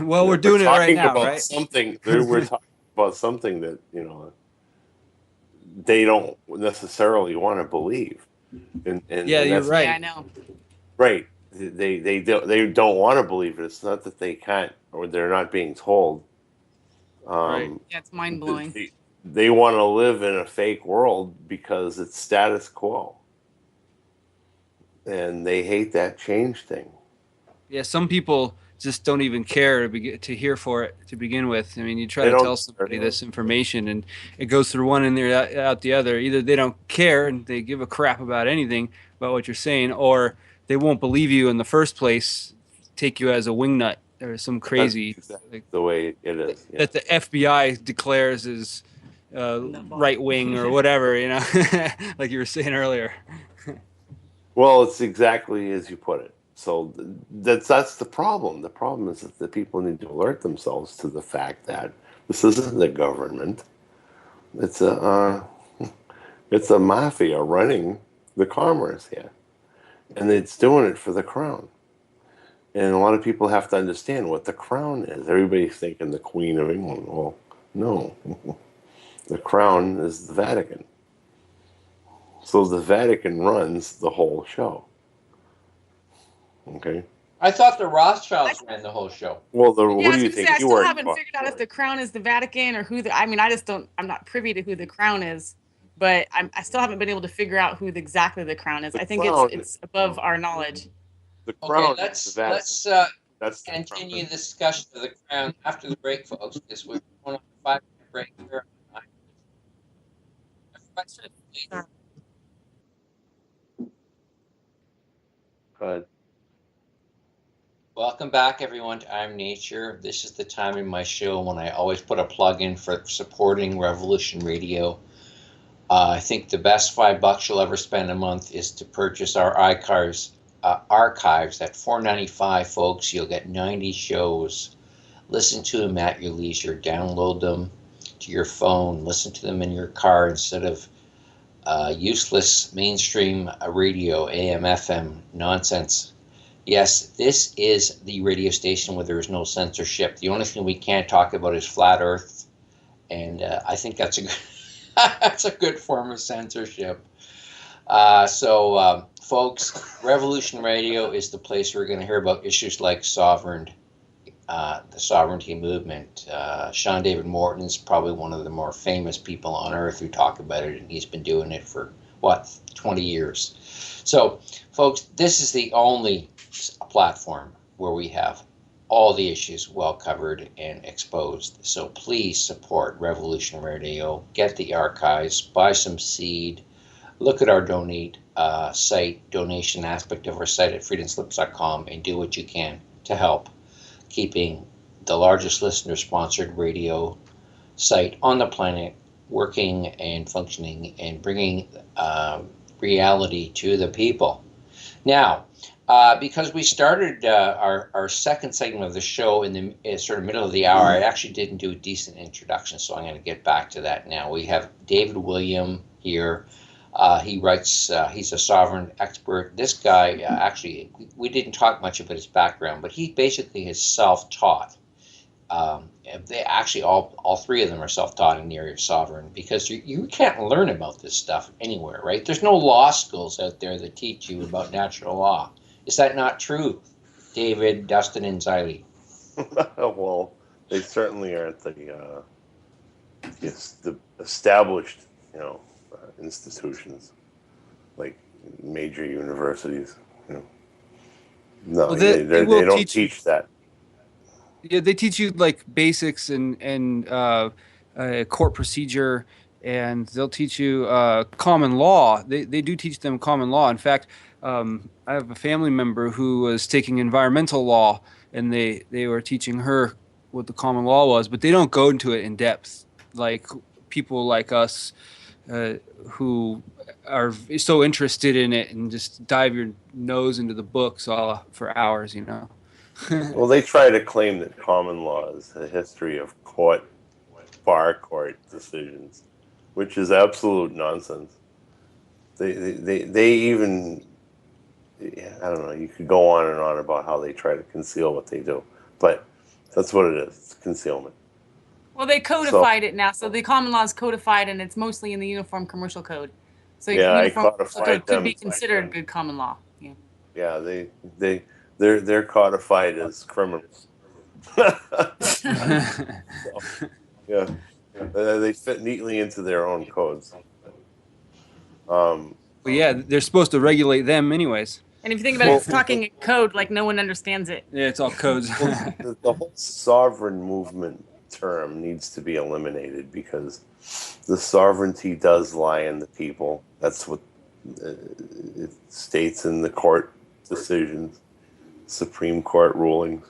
Well, we're doing it right now, right? We're talking about something that they don't necessarily want to believe. And yeah, you're right. Yeah, I know. Right. They don't want to believe it. It's not that they can't or they're not being told. Right. Yeah, it's mind blowing. They want to live in a fake world because it's status quo. And they hate that change thing. Yeah, some people just don't even care to hear for it to begin with. I mean, you try to tell somebody this information and it goes through one and they're out the other. Either they don't care and they give a crap about anything about what you're saying, or they won't believe you in the first place, take you as a wingnut or some crazy. That's exactly the way it is. Yeah. That the FBI declares as right wing or whatever, you know, like you were saying earlier. Well, it's exactly as you put it. So that's the problem. The problem is that the people need to alert themselves to the fact that this isn't the government. It's a mafia running the commerce here, and it's doing it for the crown. And a lot of people have to understand what the crown is. Everybody's thinking the Queen of England. Well, no, the crown is the Vatican. So the Vatican runs the whole show. Okay. I thought the Rothschilds ran the whole show. Well, what do you think? I still haven't figured out if the crown is the Vatican or who I mean, I'm not privy to who the crown is, but I still haven't been able to figure out who exactly the crown is. I think it's above our knowledge. The crown. Okay, let's continue the discussion of the crown after the break, folks, because we're going on a 5-minute break here. Go ahead. Welcome back, everyone, to I'm Nature. This is the time in my show when I always put a plug in for supporting Revolution Radio. I think the best $5 you'll ever spend a month is to purchase our archives at $4.95, folks. You'll get 90 shows. Listen to them at your leisure. Download them to your phone. Listen to them in your car instead of useless mainstream radio, AM, FM nonsense. Yes, this is the radio station where there is no censorship. The only thing we can't talk about is flat Earth, and I think that's a good, that's a good form of censorship. So folks, Revolution Radio is the place where we're going to hear about issues like the sovereignty movement. Sean David Morton is probably one of the more famous people on earth who talk about it, and he's been doing it for, 20 years. So, folks, this is the only platform where we have all the issues well covered and exposed. So please support Revolution Radio, get the archives, buy some seed, look at our donation aspect of our site at freedomslips.com, and do what you can to help keeping the largest listener-sponsored radio site on the planet working and functioning and bringing reality to the people. Now, because we started our second segment of the show in the sort of middle of the hour, I actually didn't do a decent introduction, so I'm going to get back to that now. We have David William here. He writes, he's a sovereign expert. This guy, actually, we didn't talk much about his background, but he basically is self-taught. They actually, all three of them are self-taught in the area of sovereign, because you can't learn about this stuff anywhere, right? There's no law schools out there that teach you about natural law. Is that not true, David, Dustin, and Xylee? Well, they certainly aren't the established, institutions like major universities. No, Well, they don't teach that. Yeah, they teach you like basics and court procedure, and they'll teach you common law. They do teach them common law. In fact, I have a family member who was taking environmental law, and they were teaching her what the common law was, but they don't go into it in depth like people like us who are so interested in it and just dive your nose into the books for hours, Well, they try to claim that common law is a history of bar court decisions, which is absolute nonsense. They even, I don't know, you could go on and on about how they try to conceal what they do, but that's what it is. It's concealment. Well, they codified it now, so the common law is codified, and it's mostly in the Uniform Commercial Code. So yeah, Uniform Commercial Code could be considered good common law. Yeah. Yeah, they're codified as criminals. So, yeah, they fit neatly into their own codes. But yeah, they're supposed to regulate them anyways. And if you think about it, it's talking in code, like no one understands it. Yeah, it's all codes. The whole sovereign movement term needs to be eliminated, because the sovereignty does lie in the people. That's what it states in the court decisions, Supreme Court rulings.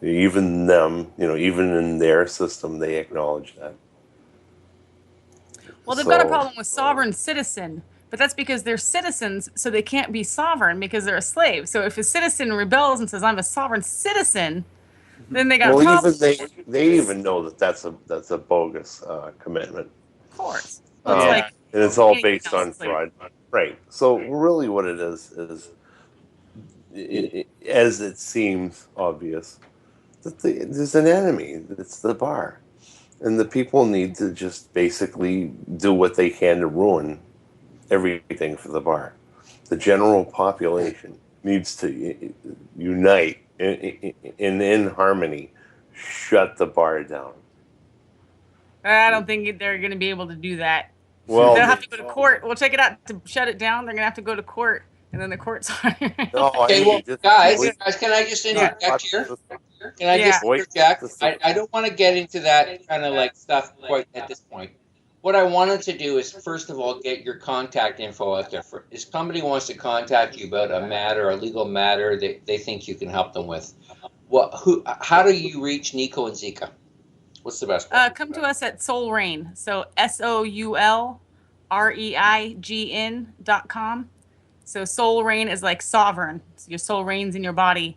Even them, even in their system, they acknowledge that. Well, they've got a problem with sovereign citizen, but that's because they're citizens, so they can't be sovereign because they're a slave. So if a citizen rebels and says, "I'm a sovereign citizen," then they got problems. They even know that that's a bogus commitment. Of course. Well, and it's all based on fraud. Right. So really what it is as it seems obvious, that there's an enemy. It's the bar. And the people need to just basically do what they can to ruin everything for the bar. The general population needs to unite in harmony, shut the bar down. I don't think they're going to be able to do that. Well, they'll have to go to court. Well, check it out. To shut it down, they're going to have to go to court, and then the court's Okay, well, guys, can I just interject here? Can I just interject? I don't want to get into that kind of like stuff quite at this point. What I wanted to do is, first of all, get your contact info out there. If somebody wants to contact you about a matter, a legal matter that they think you can help them with, how do you reach Neko and Zeeka? What's the best way? Come to us at Soul Reign. So SOULREIGN.com. So Soul Reign is like sovereign. So your soul reigns in your body,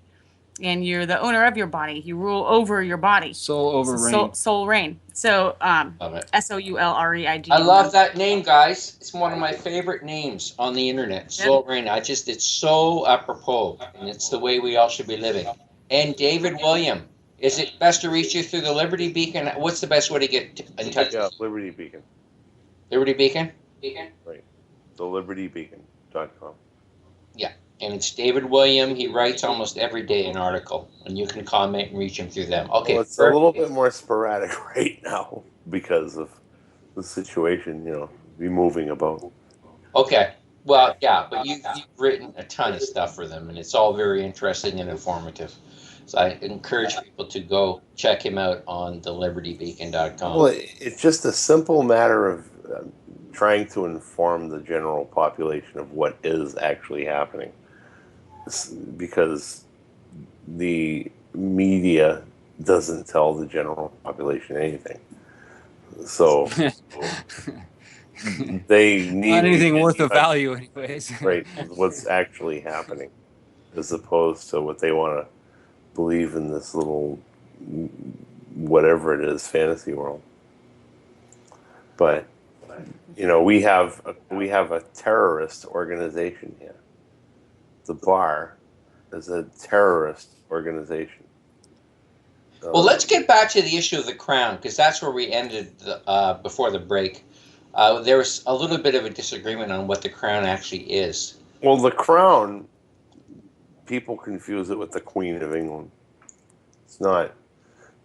and you're the owner of your body. You rule over your body. Soul over reign. Soul Reign. So SOULREIGN. I love that name, guys. It's one of my favorite names on the internet. Soul Reign. It's so apropos, and it's the way we all should be living. And David William. Is it best to reach you through the Liberty Beacon? What's the best way to get in touch? Yeah, Liberty Beacon. Liberty Beacon? Right. The LibertyBeacon.com. Yeah, and it's David William. He writes almost every day an article, and you can comment and reach him through them. Okay, Well, it's a little bit more sporadic right now because of the situation, be moving about. Okay. Well, yeah, but you've written a ton of stuff for them, and it's all very interesting and informative. So I encourage people to go check him out on thelibertybeacon.com. Well, it's just a simple matter of trying to inform the general population of what is actually happening, because the media doesn't tell the general population anything. So they need not anything worth of value, anyways. Right, what's actually happening, as opposed to what they want to believe in this little whatever it is fantasy world. But we have a terrorist organization here. The bar is a terrorist organization. Well, let's get back to the issue of the crown, because that's where we ended before the break. There was a little bit of a disagreement on what the crown actually is. Well, the crown, people confuse it with the Queen of England. It's not.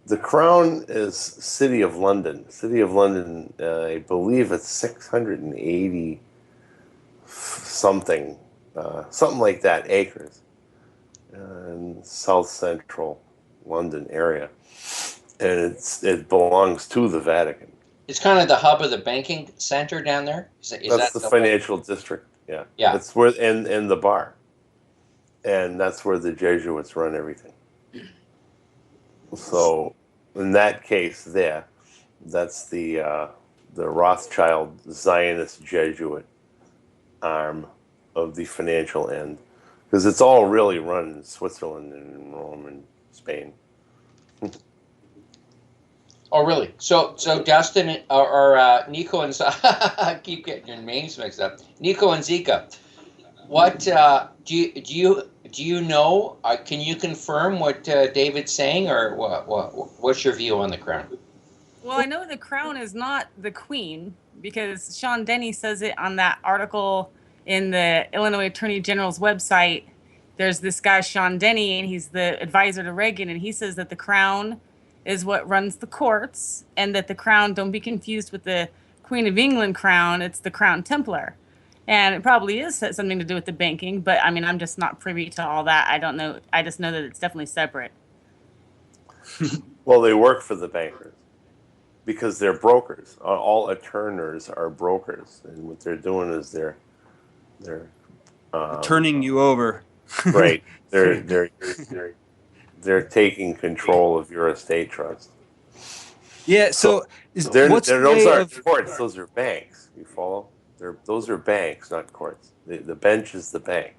The crown is City of London. City of London, I believe it's 680 something like that acres in south central London area, and it belongs to the Vatican. It's kind of the hub of the banking center down there. That's the financial district. Yeah. Yeah. That's where and the bar, and that's where the Jesuits run everything. So, in that case, that's the Rothschild Zionist Jesuit arm of the financial end, because it's all really run in Switzerland and in Rome and Spain. Oh, really? So Dustin or Neko and I keep getting your names mixed up. Neko and Zeeka, what do you know? Can you confirm what David's saying, or what's your view on the crown? Well, I know the crown is not the queen, because Sean Denny says it on that article in the Illinois Attorney General's website. There's this guy, Sean Denny, and he's the advisor to Reagan, and he says that the crown is what runs the courts, and that the crown, don't be confused with the Queen of England crown, it's the Crown Templar. And it probably is something to do with the banking, but I mean, I'm just not privy to all that. I don't know. I just know that it's definitely separate. Well, they work for the bankers because they're brokers. All attorneys are brokers, and what they're doing is they're turning you over. Right. They're taking control of your estate trust. Yeah. So those aren't courts; those are banks. You follow? Those are banks, not courts. The bench is the bank,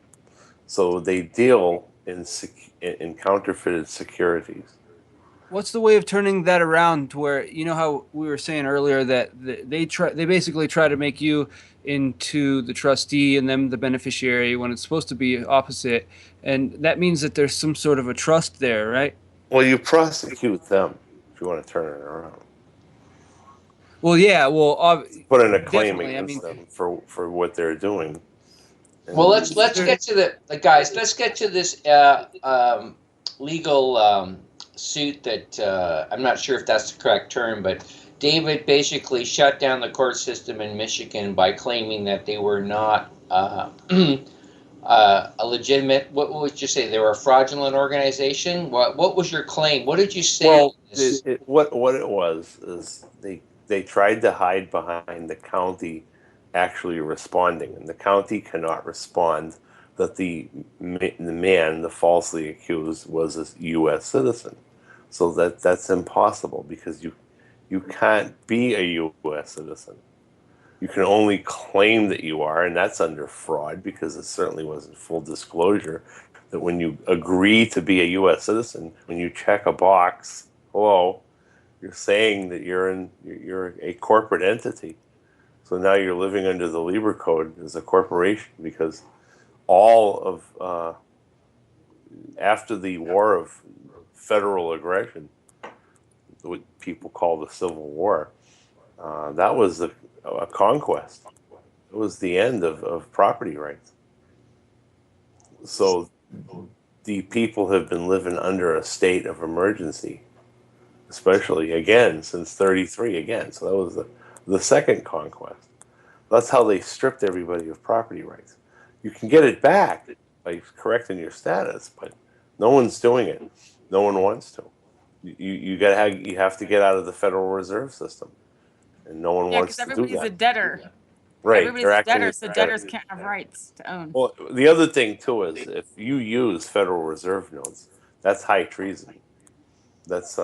so they deal in counterfeited securities. What's the way of turning that around to where, how we were saying earlier that they basically try to make you into the trustee and them the beneficiary when it's supposed to be opposite, and that means that there's some sort of a trust there, right? Well, you prosecute them if you want to turn it around. Well, yeah. Well, put in a claim against them for what they're doing. Well, let's get to the guys. Let's get to this legal suit that I'm not sure if that's the correct term, but David basically shut down the court system in Michigan by claiming that they were not a legitimate. What would you say? They were a fraudulent organization. What was your claim? What did you say? Well, what it was is they tried to hide behind the county actually responding, and the county cannot respond that the man, the falsely accused, was a U.S. citizen. So that's impossible, because you can't be a U.S. citizen. You can only claim that you are, and that's under fraud, because it certainly wasn't full disclosure that when you agree to be a U.S. citizen, when you check a box, hello, you're saying that you're a corporate entity. So now you're living under the Lieber Code as a corporation, because all of after the war of federal aggression, what people call the Civil War, that was a conquest. It was the end of property rights. so the people have been living under a state of emergency, especially again since 33 again. So that was the second conquest. That's how they stripped everybody of property rights. You can get it back by correcting your status, but no one's doing it. No one wants to. You have to get out of the Federal Reserve System, and no one Yeah, wants because to do everybody's a that. debtor. Right? Everybody's They're a acting debtor, as so a debtors debtor. can't have rights to own. Well, the other thing too is if you use Federal Reserve notes, that's high treason. That's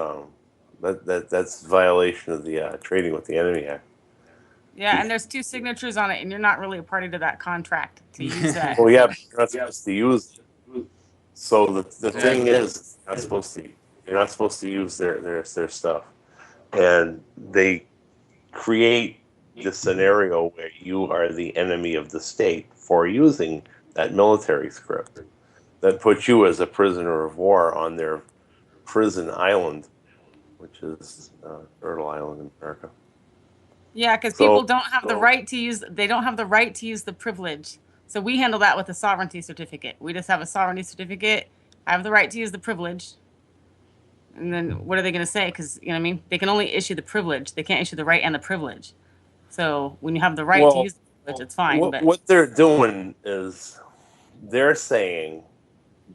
that's violation of the Trading with the Enemy Act. Yeah, and there's 2 signatures on it, and you're not really a party to that contract to use that. Well, yeah, but you're not supposed to use it. So the thing Exactly. is, you're not supposed to use their stuff, and they create this scenario where you are the enemy of the state for using that military script that puts you as a prisoner of war on their prison island, which is Turtle Island in America. Yeah, because So- people don't have the right to use. They don't have the right to use the privilege. So we handle that with a sovereignty certificate. We just have a sovereignty certificate. I have the right to use the privilege. And then what are they going to say? Because you know what I mean. They can only issue the privilege. They can't issue the right and the privilege. So when you have the right to Well, use the privilege, it's fine. But what they're doing is they're saying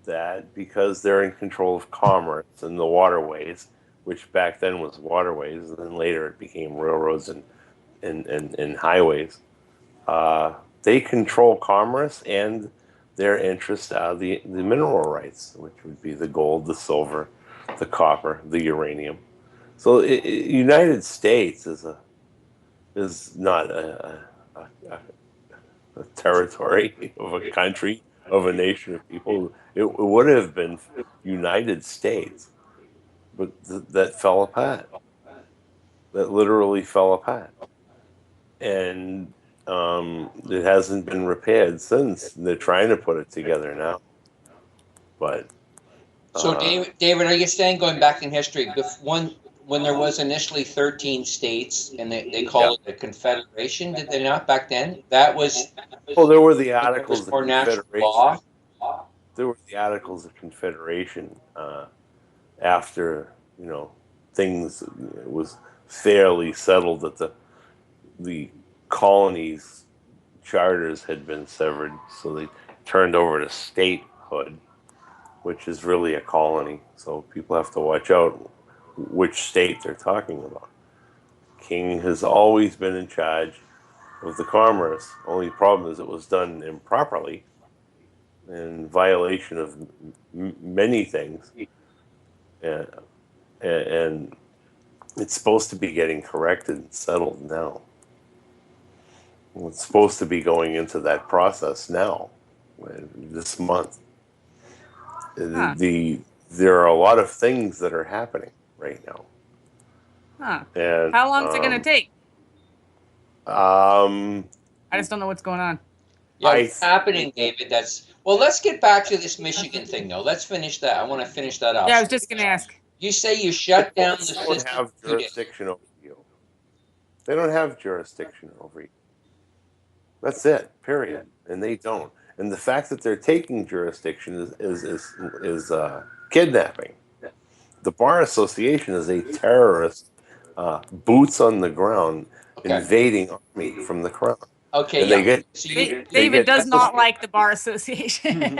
that because they're in control of commerce and the waterways, which back then was waterways, and then later it became railroads and highways, they control commerce and their interests out of the mineral rights, which would be the gold, the silver, the copper, the uranium. So United States is not a territory of a country, of a nation of people. It would have been United States, but that fell apart. That literally fell apart, and it hasn't been repaired since. They're trying to put it together now, but So, David, are you saying going back in history, when there was initially 13 states and they called it a confederation, did they not back then? That was well, there were the there Articles was of more natural Confederation. law. There were the Articles of Confederation after things was fairly settled that the colonies' charters had been severed, so they turned over to statehood, which is really a colony. So people have to watch out which state they're talking about. King has always been in charge of the commerce. Only problem is it was done improperly, in violation of many things, and it's supposed to be getting corrected and settled now. It's supposed to be going into that process now, this month. Huh. There are a lot of things that are happening right now. Huh. And How long is it going to take? Um, I just don't know what's going on. Yeah, what's happening, David? Well, let's get back to this Michigan thing, though. Let's finish that. I want to finish that off. Yeah, I was just going to ask. You say you shut down the They don't system. have jurisdiction over you. They don't have jurisdiction over you. That's it, period. And they don't. And the fact that they're taking jurisdiction is kidnapping. The Bar Association is a terrorist, boots on the ground, invading army from the crown. Okay, and yeah. they get, So David does not like the Bar Association. David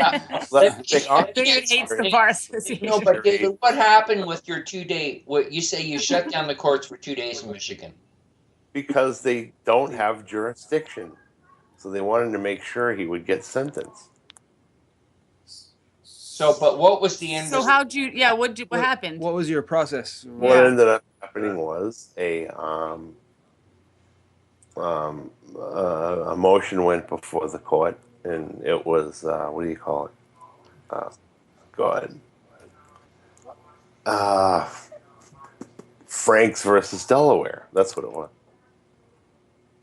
hates the Bar Association. No, but David, what happened with your 2-day? What you say you shut down the courts for 2 days in Michigan? Because they don't have jurisdiction, so they wanted to make sure he would get sentenced. So, but what was the end? So how'd you? Yeah, what happened? What was your process? What ended up happening was a motion went before the court, and it was what do you call it? Go ahead. Franks versus Delaware. That's what it was.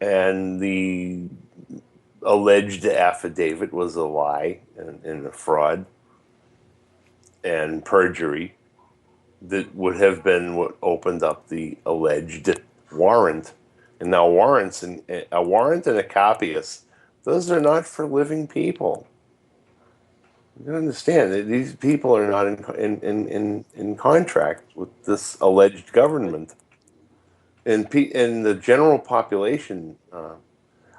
And the alleged affidavit was a lie and a fraud and perjury that would have been what opened up the alleged warrant. And now warrants and a warrant and a copyist, those are not for living people. You understand that these people are not in contract with this alleged government, and the general population.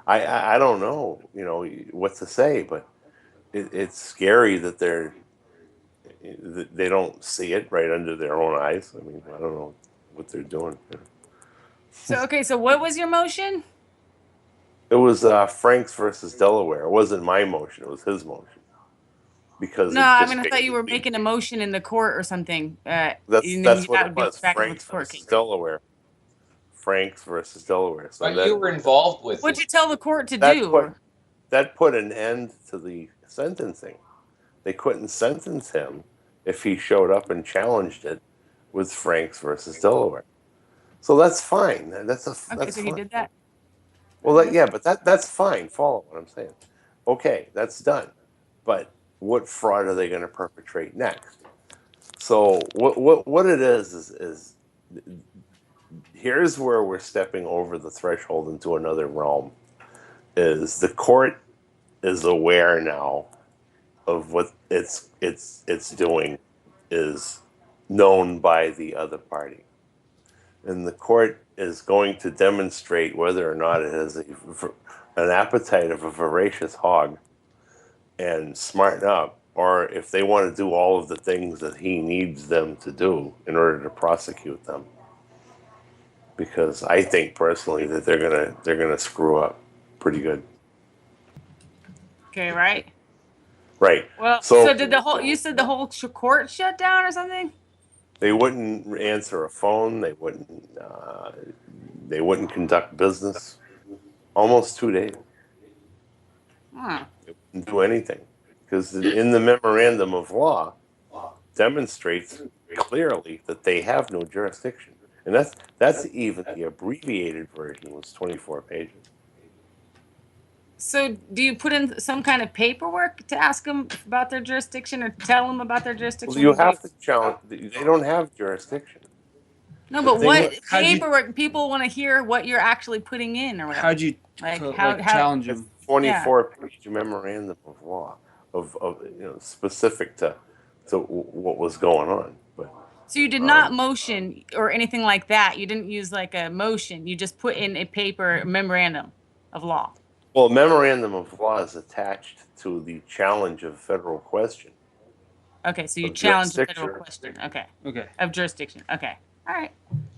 I don't know, what to say, but it's scary that they don't see it right under their own eyes. I mean, I don't know what they're doing. So what was your motion? It was Franks versus Delaware. It wasn't my motion; it was his motion. Because No, it I just mean, I thought you were making a motion in the court or something. that's That what would it be was. back in the Franks court versus case. Delaware. Franks versus Delaware. So But you were involved with What'd it. you tell the court to do? That put an end to the sentencing. They couldn't sentence him if he showed up and challenged it with Franks versus Delaware. So that's fine. That's So he fine. did that. Well, but that's fine. Follow what I'm saying. Okay, that's done. But what fraud are they going to perpetrate next? So what it is here's where we're stepping over the threshold into another realm. Is the court is aware now of what it's doing is known by the other party, and the court is going to demonstrate whether or not it has an appetite of a voracious hog and smarten up, or if they want to do all of the things that he needs them to do in order to prosecute them. Because I think personally that they're gonna screw up pretty good. Okay, right. Right. Well, so did you said the whole court shut down or something? They wouldn't answer a phone. They wouldn't conduct business. Almost 2 days. Huh. They wouldn't do anything because in the memorandum of law demonstrates clearly that they have no jurisdiction, and that's even the abbreviated version was 24 pages. So do you put in some kind of paperwork to ask them about their jurisdiction or tell them about their jurisdiction? Well, you have to challenge. They don't have jurisdiction. No, but what paperwork? People want to hear what you're actually putting in, or whatever. How'd you challenge them? 24-page memorandum of law of specific to what was going on. But so you did not motion or anything like that. You didn't use like a motion. You just put in a paper memorandum of law. Well, memorandum of law is attached to the challenge of federal question. Okay, so you challenge the federal question. Okay. Of jurisdiction. Okay. All right.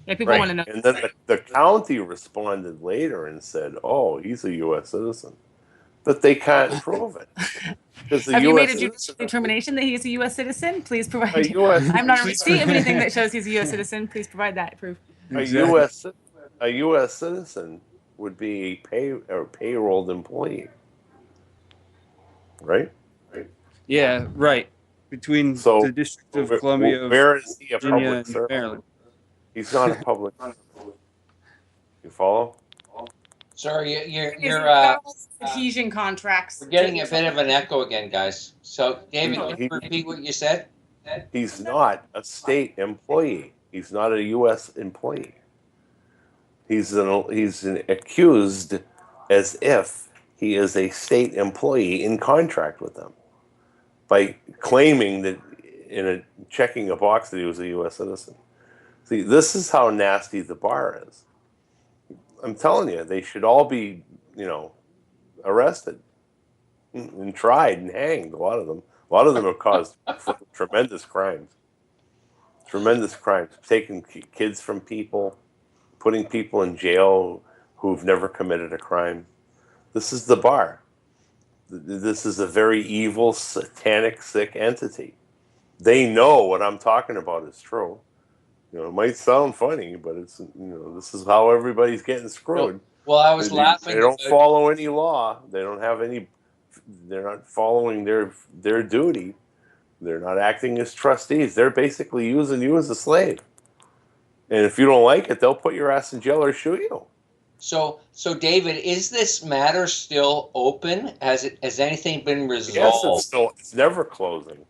Yeah, people want to know. And then the county responded later and said, "Oh, he's a U.S. citizen," but they can't prove it. Have you made a judicial determination that he's a U.S. citizen? Please provide. I'm not a receipt of anything that shows he's a U.S. citizen. Please provide that proof. A U.S. citizen would be a payrolled employee, right? Yeah, right. Between the District of Columbia, where is he a Virginia, public servant? Maryland. He's not a public servant. You follow? Sorry, you're adhesion contracts. We're getting a bit of an echo again, guys. So, David, can you repeat what you said? He's not a state employee. He's not a U.S. employee. He's accused as if he is a state employee in contract with them by claiming that checking a box that he was a U.S. citizen. See, this is how nasty the bar is. I'm telling you, they should all be, arrested and tried and hanged. A lot of them have caused tremendous crimes. Tremendous crimes. Taking kids from people, putting people in jail who've never committed a crime. This is the bar. This is a very evil, satanic, sick entity. They know what I'm talking about is true. It might sound funny, but it's this is how everybody's getting screwed. Well, I was laughing. They don't follow any law. They don't have any. They're not following their duty. They're not acting as trustees. They're basically using you as a slave. And if you don't like it, they'll put your ass in jail or shoot you. So David, is this matter still open? Has anything been resolved? Yes, it's never closing.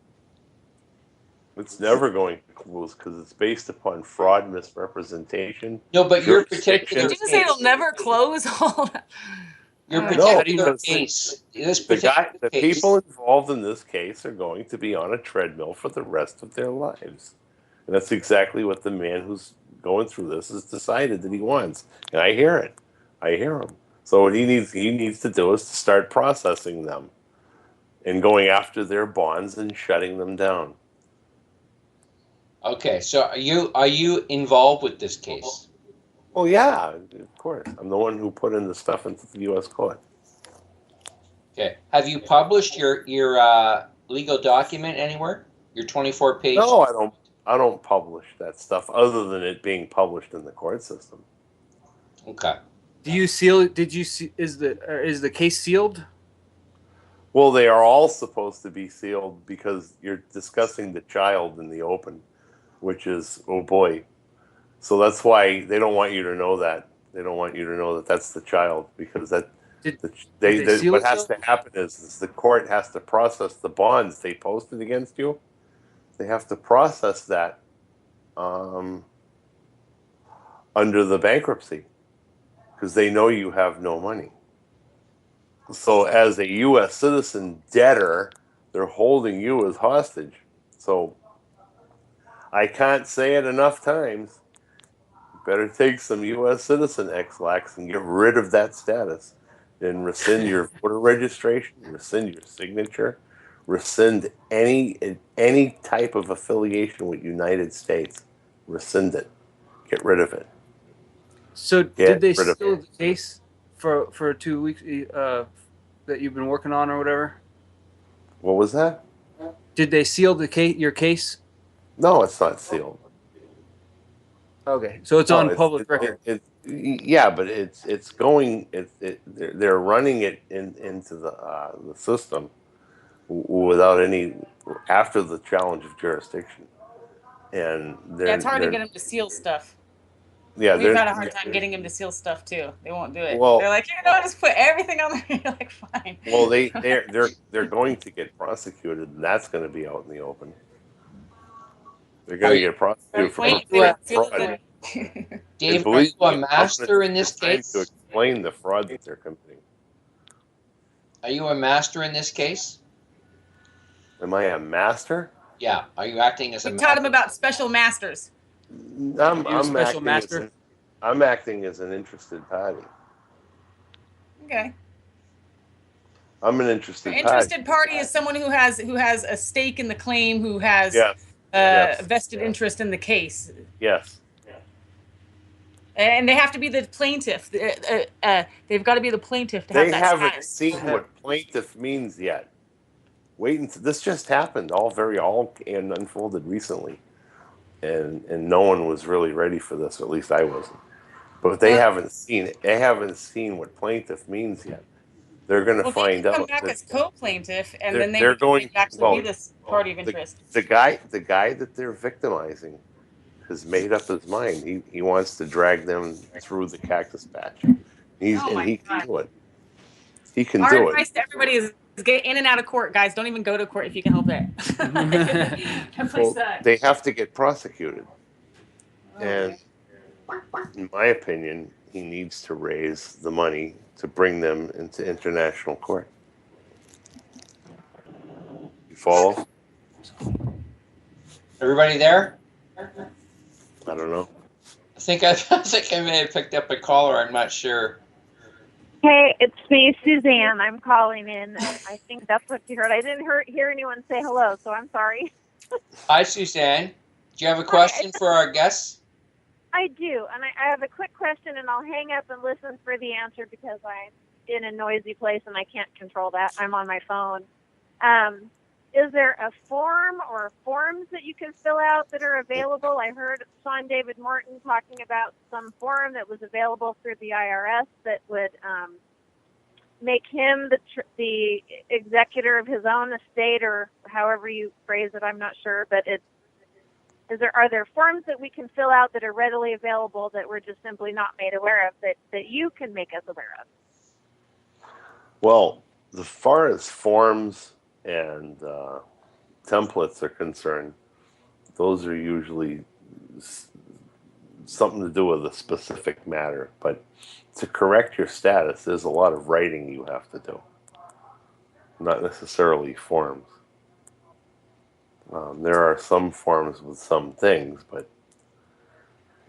It's never going to close because it's based upon fraud, misrepresentation. No, but your particular. Did you say it'll never close? Your No, particular because case, this the particular the case, people involved in this case are going to be on a treadmill for the rest of their lives. And that's exactly what the man who's going through this has decided that he wants. And I hear it. I hear him. So what he needs to do is to start processing them and going after their bonds and shutting them down. okay, so are you involved with this case? Well, yeah, of course. I'm the one who put in the stuff into the U.S. court. Okay. Have you published your legal document anywhere? Your 24-page? No, I don't. I don't publish that stuff other than it being published in the court system. Okay. Do you seal? Did you see? Is the case sealed? Well, they are all supposed to be sealed because you're discussing the child in the open, which is, oh boy. So that's why they don't want you to know that. They don't want you to know that that's the child, because Did they seal what it has to happen is the court has to process the bonds they posted against you. They have to process that under the bankruptcy because they know you have no money. So as a U.S. citizen debtor, they're holding you as hostage. So I can't say it enough times. You better take some U.S. citizen ex-lax and get rid of that status and rescind your voter registration, rescind your signature, rescind any type of affiliation with United States. Rescind it. Get rid of it. So Get did they rid of seal it. the case for 2 weeks that you've been working on or whatever? What was that? Did they seal the case? Your case? No, it's not sealed. Okay, so it's No, on public record. Yeah, but it's going. They're running it into the system without any after the challenge of jurisdiction, and Yeah, it's hard to get them to seal stuff. yeah, We've had a hard time getting them to seal stuff too. They won't do it. Well, They're like, you know, just put everything on there. You're like, fine. well, they're going to get prosecuted, and that's going to be out in the open. They're going to get prosecuted for Wait, fraud. Dave, are believe you me, a master in this time case? to explain the fraud that they're committing. Are you a master in this case? Am I a master? Yeah. Are you acting as a We master? taught him about special masters. I'm acting as an interested party. Okay. I'm an interested An party. interested party is someone who has a stake in the claim, who has Yes. a vested interest in the case. Yes. And they have to be the plaintiff. They've got to be the plaintiff to have They that haven't status. seen what plaintiff means yet. Wait until this just happened. All and unfolded recently, and no one was really ready for this. Or at least I wasn't. But they haven't seen it. They haven't seen what plaintiff means yet. They're going to find they out. come back as co-plaintiff, and then they're going to actually be this party of interest. The guy that they're victimizing has made up his mind. He wants to drag them through the cactus patch. He can do it. He can do Our it. advice to everybody is get in and out of court, guys. Don't even go to court if you can help it. That place sucks. They have to get prosecuted. And in my opinion, he needs to raise the money to bring them into international court. You follow? Everybody there? I don't know. I think I may have picked up a caller. I'm not sure. Hey, it's me, Suzanne. I'm calling in. I think that's what you heard. I didn't hear anyone say hello, so I'm sorry. Hi, Suzanne. Do you have a question for our guests? I do, and I have a quick question, and I'll hang up and listen for the answer because I'm in a noisy place and I can't control that. I'm on my phone. Is there a form or forms that you can fill out that are available? I heard Sean David Morton talking about some form that was available through the IRS that would make him the executor of his own estate, or however you phrase it. I'm not sure, but are there forms that we can fill out that are readily available that we're just simply not made aware of that you can make us aware of? Well, as far as forms and templates are concerned, those are usually something to do with a specific matter. But to correct your status, there's a lot of writing you have to do, not necessarily forms. There are some forms with some things, but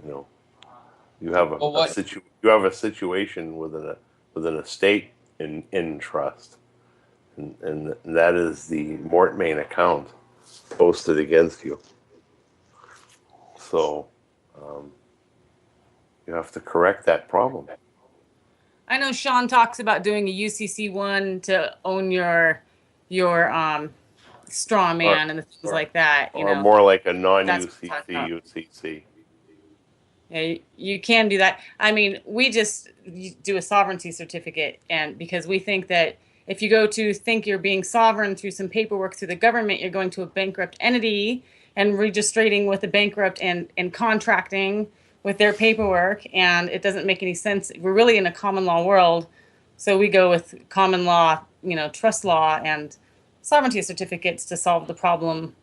you know, you have you have a situation with an estate in trust, and that is the Mortmain account posted against you. So you have to correct that problem. I know Sean talks about doing a UCC one to own your straw man and the things like that. You know, more like a non-UCC UCC. Yeah, you can do that. I mean, we just do a sovereignty certificate, and because we think that if you go to think you're being sovereign through some paperwork through the government, you're going to a bankrupt entity and registrating with a bankrupt and contracting with their paperwork, and it doesn't make any sense. We're really in a common law world, so we go with common law, you know, trust law and sovereignty certificates to solve the problem.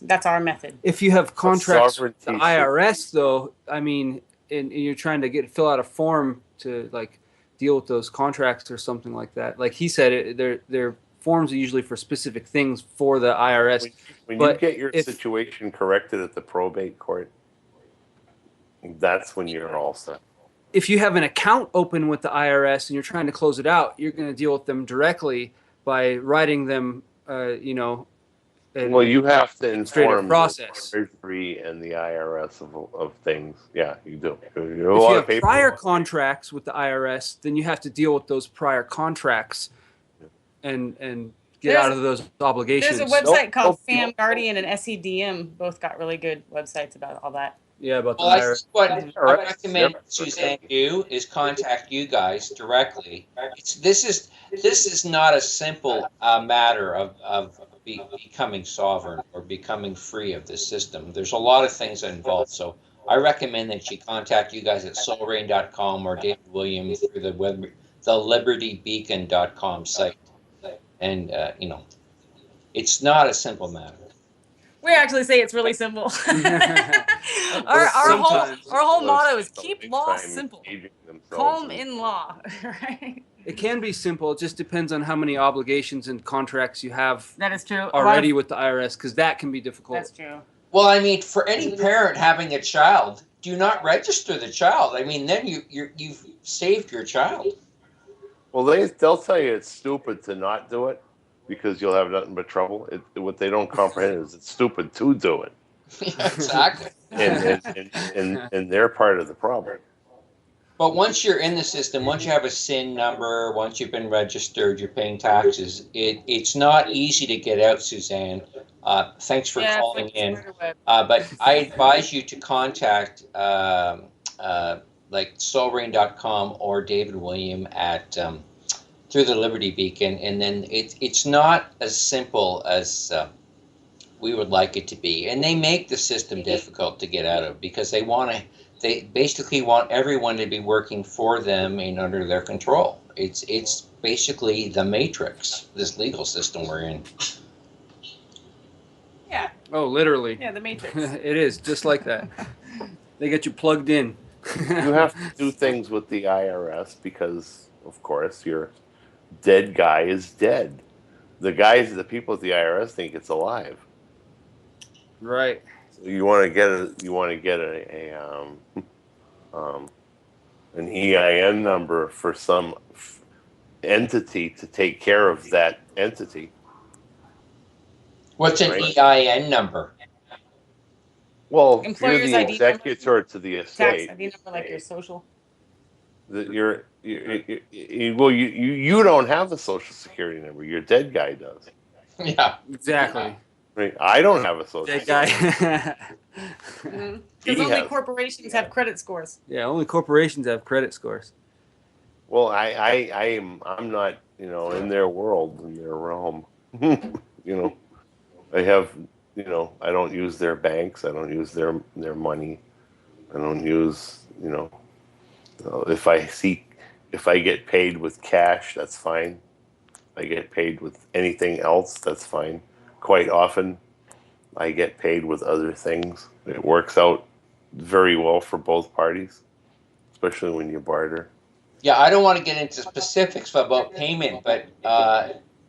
That's our method. If you have contracts with the IRS, though, I mean, and you're trying to fill out a form to like deal with those contracts or something like that. Like he said, their forms are usually for specific things for the IRS. When you get your situation corrected at the probate court, that's when you're all set. If you have an account open with the IRS and you're trying to close it out, you're going to deal with them directly by writing them, you know. Well, you have to inform the Treasury and the IRS of things. Yeah, you do. If you have prior contracts with the IRS, then you have to deal with those prior contracts and get out of those obligations. There's a website called Fam Guardian and SEDM. Both got really good websites about all that. Yeah, about the IRS. What I recommend Suzanne do is contact you guys directly. This is not a simple matter of becoming sovereign or becoming free of this system. There's a lot of things involved. So I recommend that you contact you guys at soulrain.com or David Williams through the libertybeacon.com site. And, you know, it's not a simple matter. We actually say it's really simple. our whole motto is keep law simple. Calm in law, right? It can be simple. It just depends on how many obligations and contracts you have. That is true. Already with the IRS, because that can be difficult. That's true. Well, I mean, for any parent having a child, do not register the child. I mean, then you've saved your child. Well, they'll tell you it's stupid to not do it because you'll have nothing but trouble. What they don't comprehend is it's stupid to do it. Yeah, exactly. and they're part of the problem. But once you're in the system, once you have a SIN number, once you've been registered, you're paying taxes, it's not easy to get out, Suzanne. Thanks for calling in. But I advise you to contact like soulrain.com or David William at through the Liberty Beacon, and then it's not as simple as we would like it to be. And they make the system difficult to get out of because they basically want everyone to be working for them and under their control. It's basically the Matrix, this legal system we're in. Yeah. Oh, literally. Yeah, the Matrix. It is just like that. They get you plugged in. You have to do things with the IRS because, of course, your dead guy is dead. The people at the IRS think it's alive. Right. You want to get an EIN number for some entity to take care of that entity. What's an EIN number? Well, Employer's you're the ID executor number? to the estate. Tax ID number, like your social. You don't have a social security number. Your dead guy does. Yeah, exactly. Right. I don't have a social dead guy. Because only corporations have credit scores. Yeah, only corporations have credit scores. Well, I'm not, in their world, in their realm. I have, I don't use their banks. I don't use their money. I don't use, if I get paid with cash, that's fine. If I get paid with anything else, that's fine. Quite often, I get paid with other things. It works out very well for both parties, especially when you barter. Yeah, I don't want to get into specifics about payment, but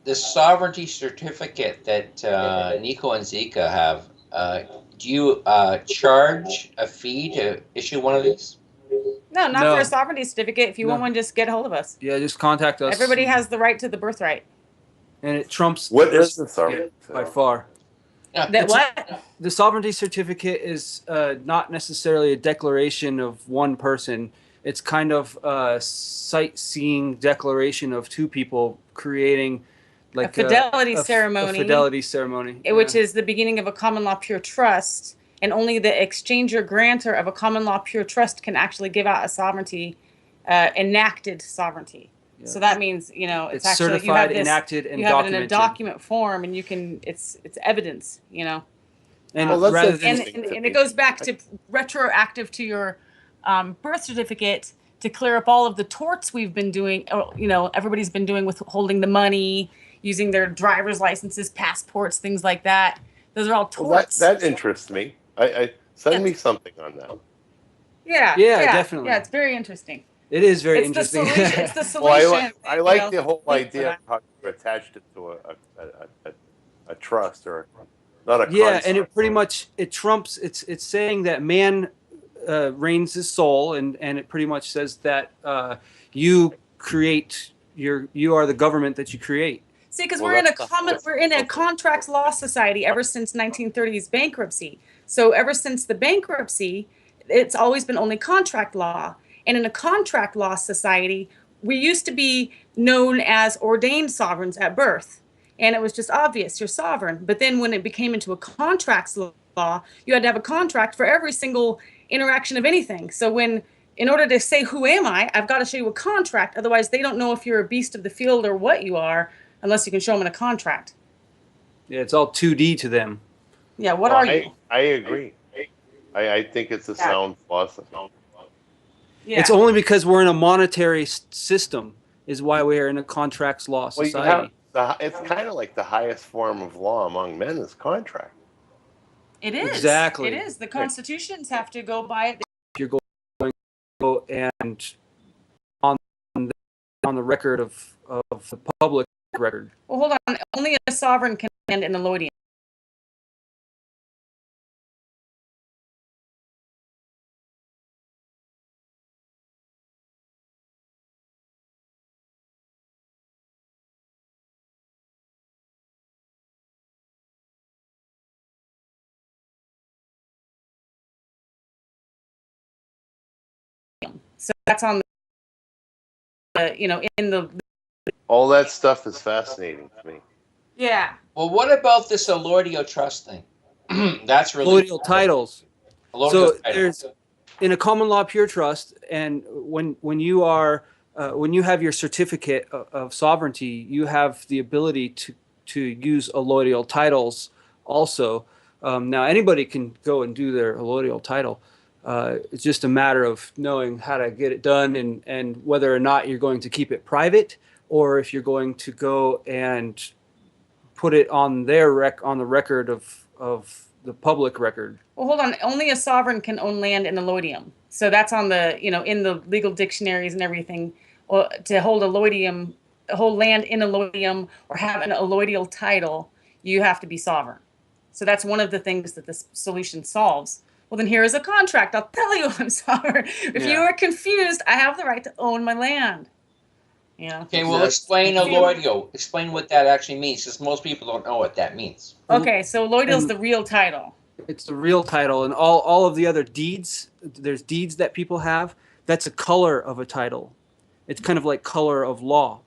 the sovereignty certificate that Neko and Zeeka have, do you charge a fee to issue one of these? No, not No. for a sovereignty certificate. If you want No. one, just get a hold of us. Yeah, just contact us. Everybody has the right to the birthright. And it trumps What is the sovereignty? by far. That what? The sovereignty certificate is not necessarily a declaration of one person. It's kind of a sightseeing declaration of two people creating like a fidelity a ceremony. A fidelity ceremony. Which is the beginning of a common law pure trust. And only the exchanger grantor of a common law pure trust can actually give out a sovereignty, enacted sovereignty. Yeah. So that means, it's actually certified, you have this, enacted, and you have documented. it in a document form, and you can it's evidence, And rather than and it goes back to retroactive to your birth certificate to clear up all of the torts we've been doing. Everybody's been doing with holding the money, using their driver's licenses, passports, things like that. Those are all torts. Well, that interests me. I send me something on that. Yeah, definitely. Yeah, it's very interesting. It is very interesting. It's the solution. Well, I like the whole idea of how you attached it to a trust or not a concept. Yeah, and it pretty much trumps. It's saying that man reigns his soul, and it pretty much says that you are the government that you create. See, because we're in a contracts law society ever since 1930s bankruptcy. So ever since the bankruptcy, it's always been only contract law. And in a contract law society, we used to be known as ordained sovereigns at birth. And it was just obvious, you're sovereign. But then when it became into a contracts law, you had to have a contract for every single interaction of anything. So in order to say, who am I, I've got to show you a contract. Otherwise, they don't know if you're a beast of the field or what you are, unless you can show them in a contract. Yeah, it's all 2D to them. Yeah, what are you? I agree. I think it's a sound philosophy. Yeah. It's only because we're in a monetary system is why we are in a contracts law society. It's kind of like the highest form of law among men is contract. It is. Exactly. It is. The constitutions have to go by it. You're going to go and on the record of the public record. Well, hold on. Only a sovereign can land in the Lloydian. So that's on the, in the. All that stuff is fascinating to me. Yeah. Well, what about this allodial trust thing? That's really allodial titles. There's in a common law pure trust, and when you have your certificate of sovereignty, you have the ability to use allodial titles also. Now anybody can go and do their allodial title. It's just a matter of knowing how to get it done and whether or not you're going to keep it private or if you're going to go and put it on on the record of the public record. Well, hold on. Only a sovereign can own land in allodium. So that's on the, in the legal dictionaries and everything. Well, to hold hold land in allodium or have an allodial title, you have to be sovereign. So that's one of the things that this solution solves. Well, then here is a contract. I'll tell you I'm sovereign. If you are confused, I have the right to own my land. Okay, well, explain allodial. Explain what that actually means, because most people don't know what that means. Okay, so allodial is the real title. It's the real title, and all of the other deeds, there's deeds that people have, that's a color of a title. It's kind of like color of law.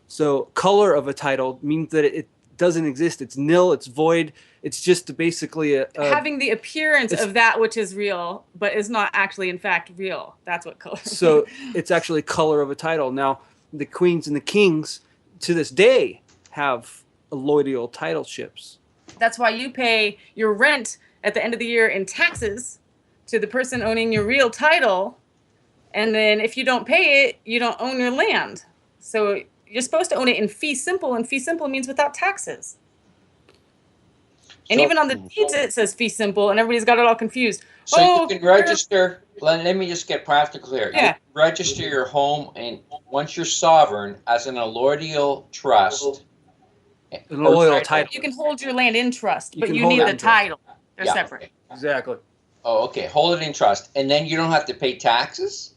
So color of a title means that it doesn't exist. It's nil, it's void. It's just basically having the appearance of that which is real, but is not actually in fact real. That's what color. So it's actually color of a title. Now, the queens and the kings to this day have allodial titleships. That's why you pay your rent at the end of the year in taxes to the person owning your real title. And then if you don't pay it, you don't own your land. So you're supposed to own it in fee simple, and fee simple means without taxes. And even on the deeds, it says fee simple, and everybody's got it all confused. So you can register. Let me just get practical here. Yeah. You can register your home, and once you're sovereign, as an allodial trust. An allodial title. You can hold your land in trust, but can you hold need it the in trust. title. They're separate. Exactly. Oh, okay. Hold it in trust, and then you don't have to pay taxes.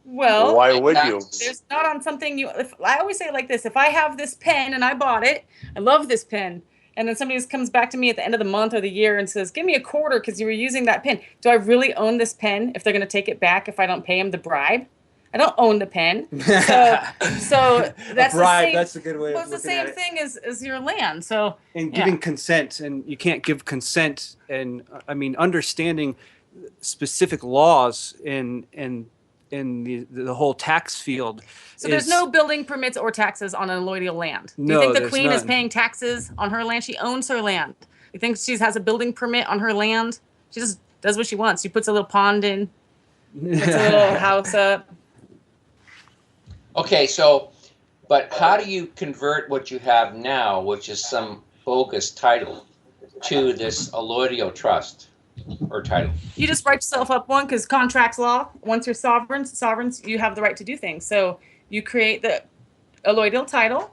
Well, why would you? There's not on something you. I always say it like this: if I have this pen and I bought it, I love this pen, and then somebody comes back to me at the end of the month or the year and says, "Give me a quarter because you were using that pen." Do I really own this pen if they're going to take it back if I don't pay them the bribe? I don't own the pen. So that's a bribe. the same, That's a good way of looking it's the same at it. thing as your land. So and giving consent, and you can't give consent, and I mean understanding specific laws in the whole tax field. So there's no building permits or taxes on an allodial land. Do you think the queen is paying taxes on her land? She owns her land. You think she has a building permit on her land? She just does what she wants. She puts a little pond in, puts a little house up. Okay, so, but how do you convert what you have now, which is some bogus title, to this allodial trust or title? You just write yourself up one, because contracts law, once you're sovereigns, you have the right to do things. So you create the allodial title,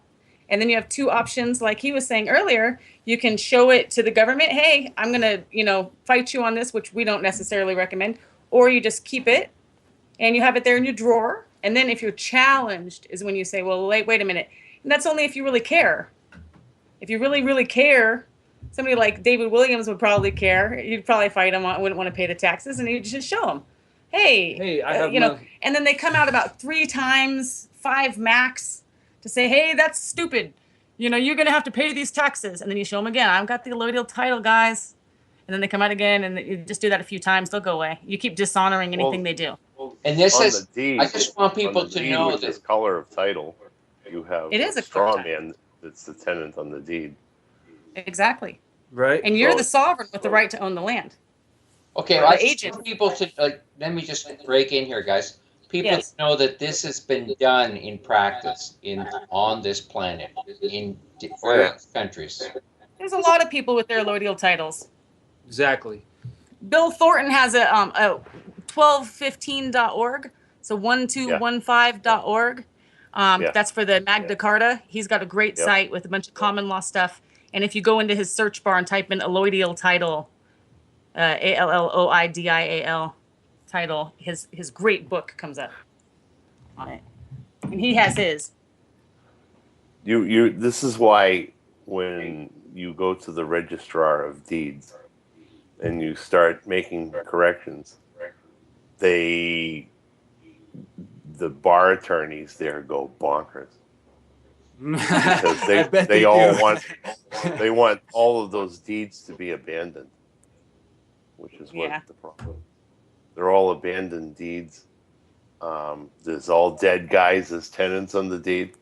and then you have two options. Like he was saying earlier, you can show it to the government. Hey, I'm going to, fight you on this, which we don't necessarily recommend. Or you just keep it and you have it there in your drawer. And then if you're challenged is when you say, well, wait a minute. And that's only if you really care. If you really, really care, somebody like David Williams would probably care. You'd probably fight him, wouldn't want to pay the taxes, and you'd just show him, hey, I have and then they come out about 3 times, 5 max, to say, hey, that's stupid. You're going to have to pay these taxes. And then you show them again. I've got the allodial title, guys. And then they come out again, and you just do that a few times, they'll go away. You keep dishonoring anything they do. And this on is, the deed, I just want people to know which is color of title, you have It is a straw man that's the tenant on the deed. Exactly. Right. And you're the sovereign with the right to own the land. Okay, The I agent. want people to, let me just break in here, guys. People know that this has been done in practice on this planet in various countries. There's a lot of people with their allodial titles. Exactly. Bill Thornton has a 1215.org, so 1215.org. That's for the Magna Carta. He's got a great site with a bunch of common law stuff. And if you go into his search bar and type in allodial title, ALLOIDIAL title, his great book comes up on it. And he has his. This is why when you go to the registrar of deeds and you start making corrections, the bar attorneys there go bonkers because they all want all of those deeds to be abandoned, which is what the problem. They're all abandoned deeds. There's all dead guys as tenants on the deed.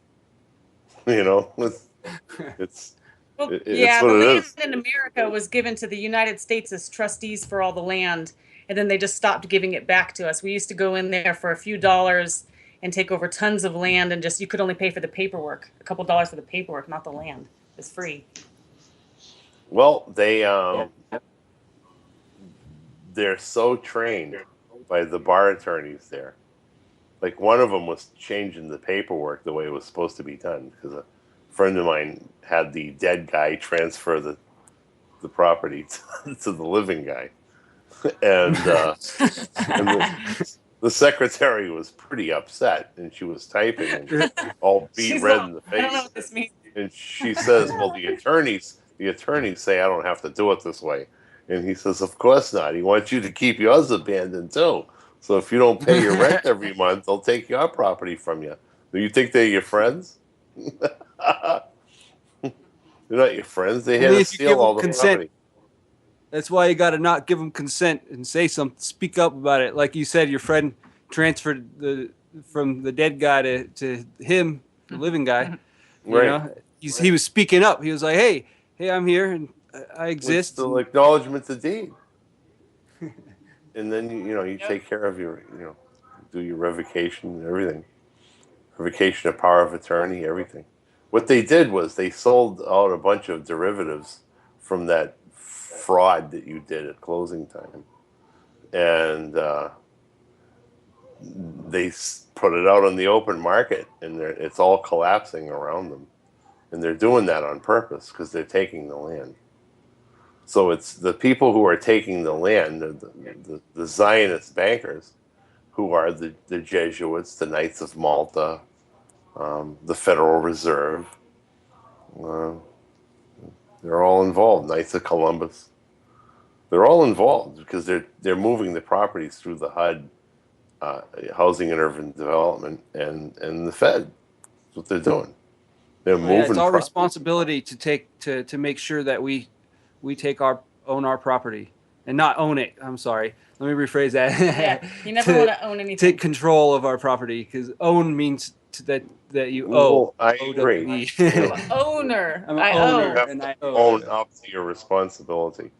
It's Well, what the it land is. in America was given to the United States as trustees for all the land, and then they just stopped giving it back to us. We used to go in there for a few dollars and take over tons of land, and you could only pay for the paperwork, a couple dollars for the paperwork, not the land. It's free. Well, they're so trained by the bar attorneys there. Like one of them was changing the paperwork the way it was supposed to be done because a friend of mine had the dead guy transfer the property to the living guy, and the secretary was pretty upset, and she was typing and all beat red in the face. I don't know what this means. And she says, "Well, the attorneys say I don't have to do it this way." And he says, "Of course not. He wants you to keep yours abandoned too. So if you don't pay your rent every month, they'll take your property from you. Do you think they're your friends? They're not your friends. They had to steal all the property." That's why you got to not give them consent and say something. Speak up about it. Like you said, your friend transferred from the dead guy to him, the living guy. Right. He was speaking up. He was like, "Hey, I'm here and I exist." With the acknowledgement of deed. And then you take care of your do your revocation and everything. Revocation of power of attorney, everything. What they did was they sold out a bunch of derivatives from that fraud that you did at closing time. And they put it out on the open market, and it's all collapsing around them. And they're doing that on purpose because they're taking the land. So it's the people who are taking the land, the Zionist bankers, who are the Jesuits, the Knights of Malta, the Federal Reserve. They're all involved. Knights of Columbus. They're all involved because they're moving the properties through the HUD, Housing and Urban Development, and the Fed. That's what they're doing. They're moving. It's our responsibility to make sure that we own our property and not own it. I'm sorry. Let me rephrase that. Yeah, you never want to own anything. Take control of our property, because own means that you owe. Well, I agree. Owner. I'm an owner, and I owe. Own up to your responsibility.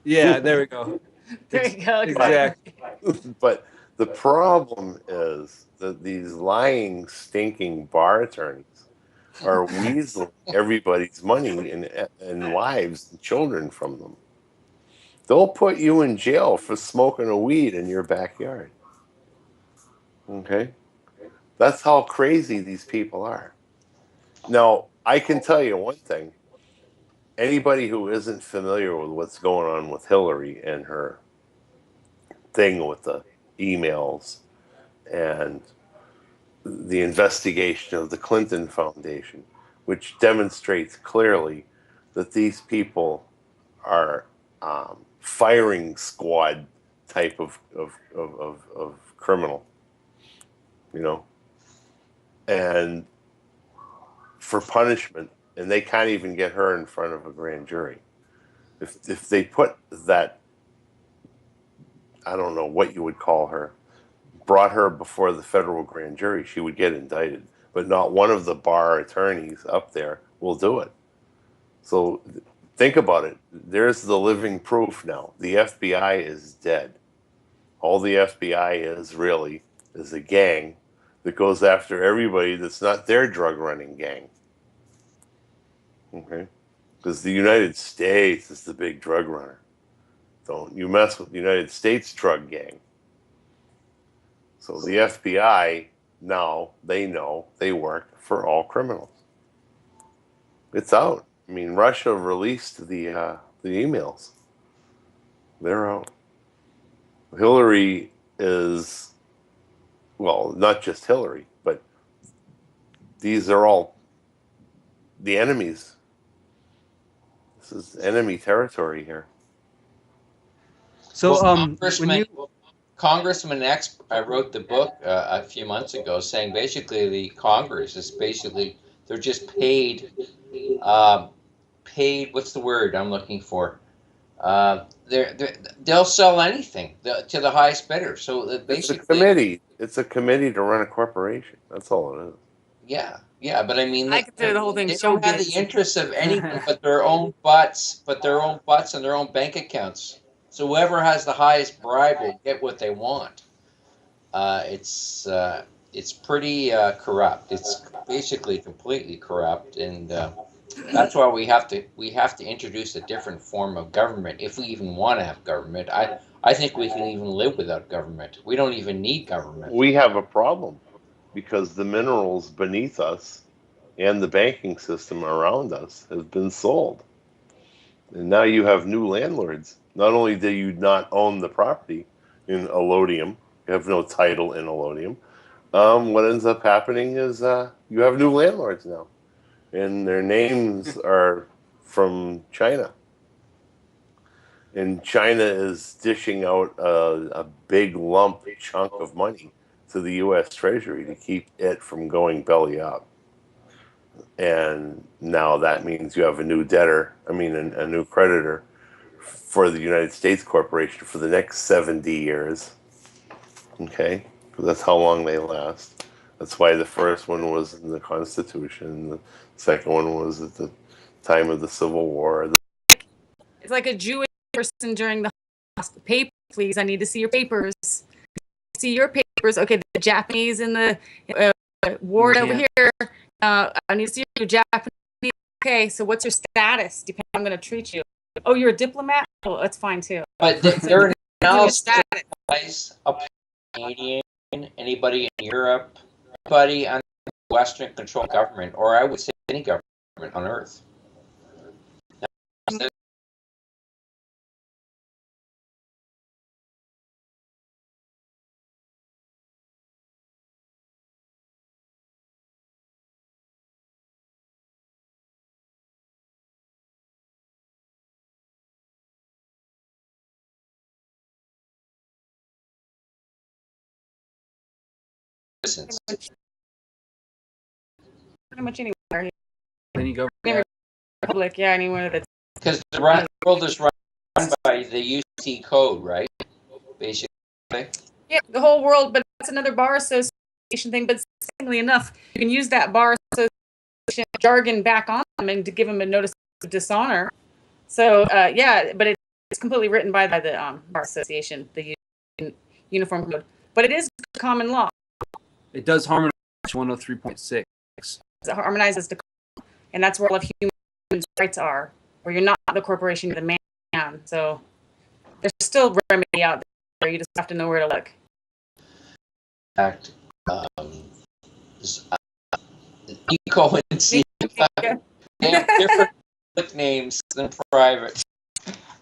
Yeah, there we go. There you go. Exactly. But the problem is that these lying, stinking bar attorneys are weaseling everybody's money and wives and children from them. They'll put you in jail for smoking a weed in your backyard. Okay? That's how crazy these people are. Now, I can tell you one thing. Anybody who isn't familiar with what's going on with Hillary and her thing with the emails and the investigation of the Clinton Foundation, which demonstrates clearly that these people are firing squad type of criminal, you know, and for punishment, and they can't even get her in front of a grand jury. If they put that, I don't know what you would call her, brought her before the federal grand jury, she would get indicted. But not one of the bar attorneys up there will do it. So think about it. There's the living proof now. The FBI is dead. All the FBI is really is a gang that goes after everybody that's not their drug running gang. Okay? Because the United States is the big drug runner. Don't you mess with the United States drug gang. So the FBI now, they know they work for all criminals. It's out. I mean, Russia released the emails. They're out. Hillary is, well, not just Hillary, but these are all the enemies. This is enemy territory here. So, well, Congressman X, I wrote the book a few months ago saying basically the Congress is basically, they're just paid, what's the word I'm looking for? They'll sell anything to the highest bidder. So basically, it's a committee to run a corporation. That's all it is. Yeah, but I mean, I consider the whole thing they so don't have the interests of anything but their own butts, and their own bank accounts. So whoever has the highest bribe will get what they want. It's pretty corrupt. It's basically completely corrupt, and that's why we have to introduce a different form of government if we even want to have government. I think we can even live without government. We don't even need government. We have a problem because the minerals beneath us and the banking system around us has been sold, and now you have new landlords. Not only do you not own the property in allodium, you have no title in allodium. What ends up happening is you have new landlords now, and their names are from China. And China is dishing out a big lump chunk of money to the U.S. Treasury to keep it from going belly up. And now that means you have a new debtor, a new creditor for the United States corporation for the next 70 years. Okay? Because that's how long they last. That's why the first one was in the Constitution. The second one was at the time of the Civil War. It's like a Jewish person during the paper, please, I need to see your papers. See your papers. Okay, the Japanese in the ward over here. I need to see your Japanese okay, so what's your status? Depending on how I'm going to treat you. Oh, you're a diplomat? Oh, that's fine too. But So their analysis status. applies Canadian, anybody in Europe, anybody under Western control government, or I would say any government on Earth. Pretty much anywhere. Any government. Any republic, yeah, anywhere that's. Because the world is run by the UC code, right? Basically. Yeah, the whole world, but that's another bar association thing. But secondly enough, you can use that bar association jargon back on them and to give them a notice of dishonor. So yeah, but it's completely written by the bar association, the uniform code. But it is common law. It does harmonize 103.6. It harmonizes the, and that's where all of human rights are, where you're not the corporation, you're the man. So there's still remedy out there. You just have to know where to look. Fact, Neko and Zeeka, they have different nicknames than private.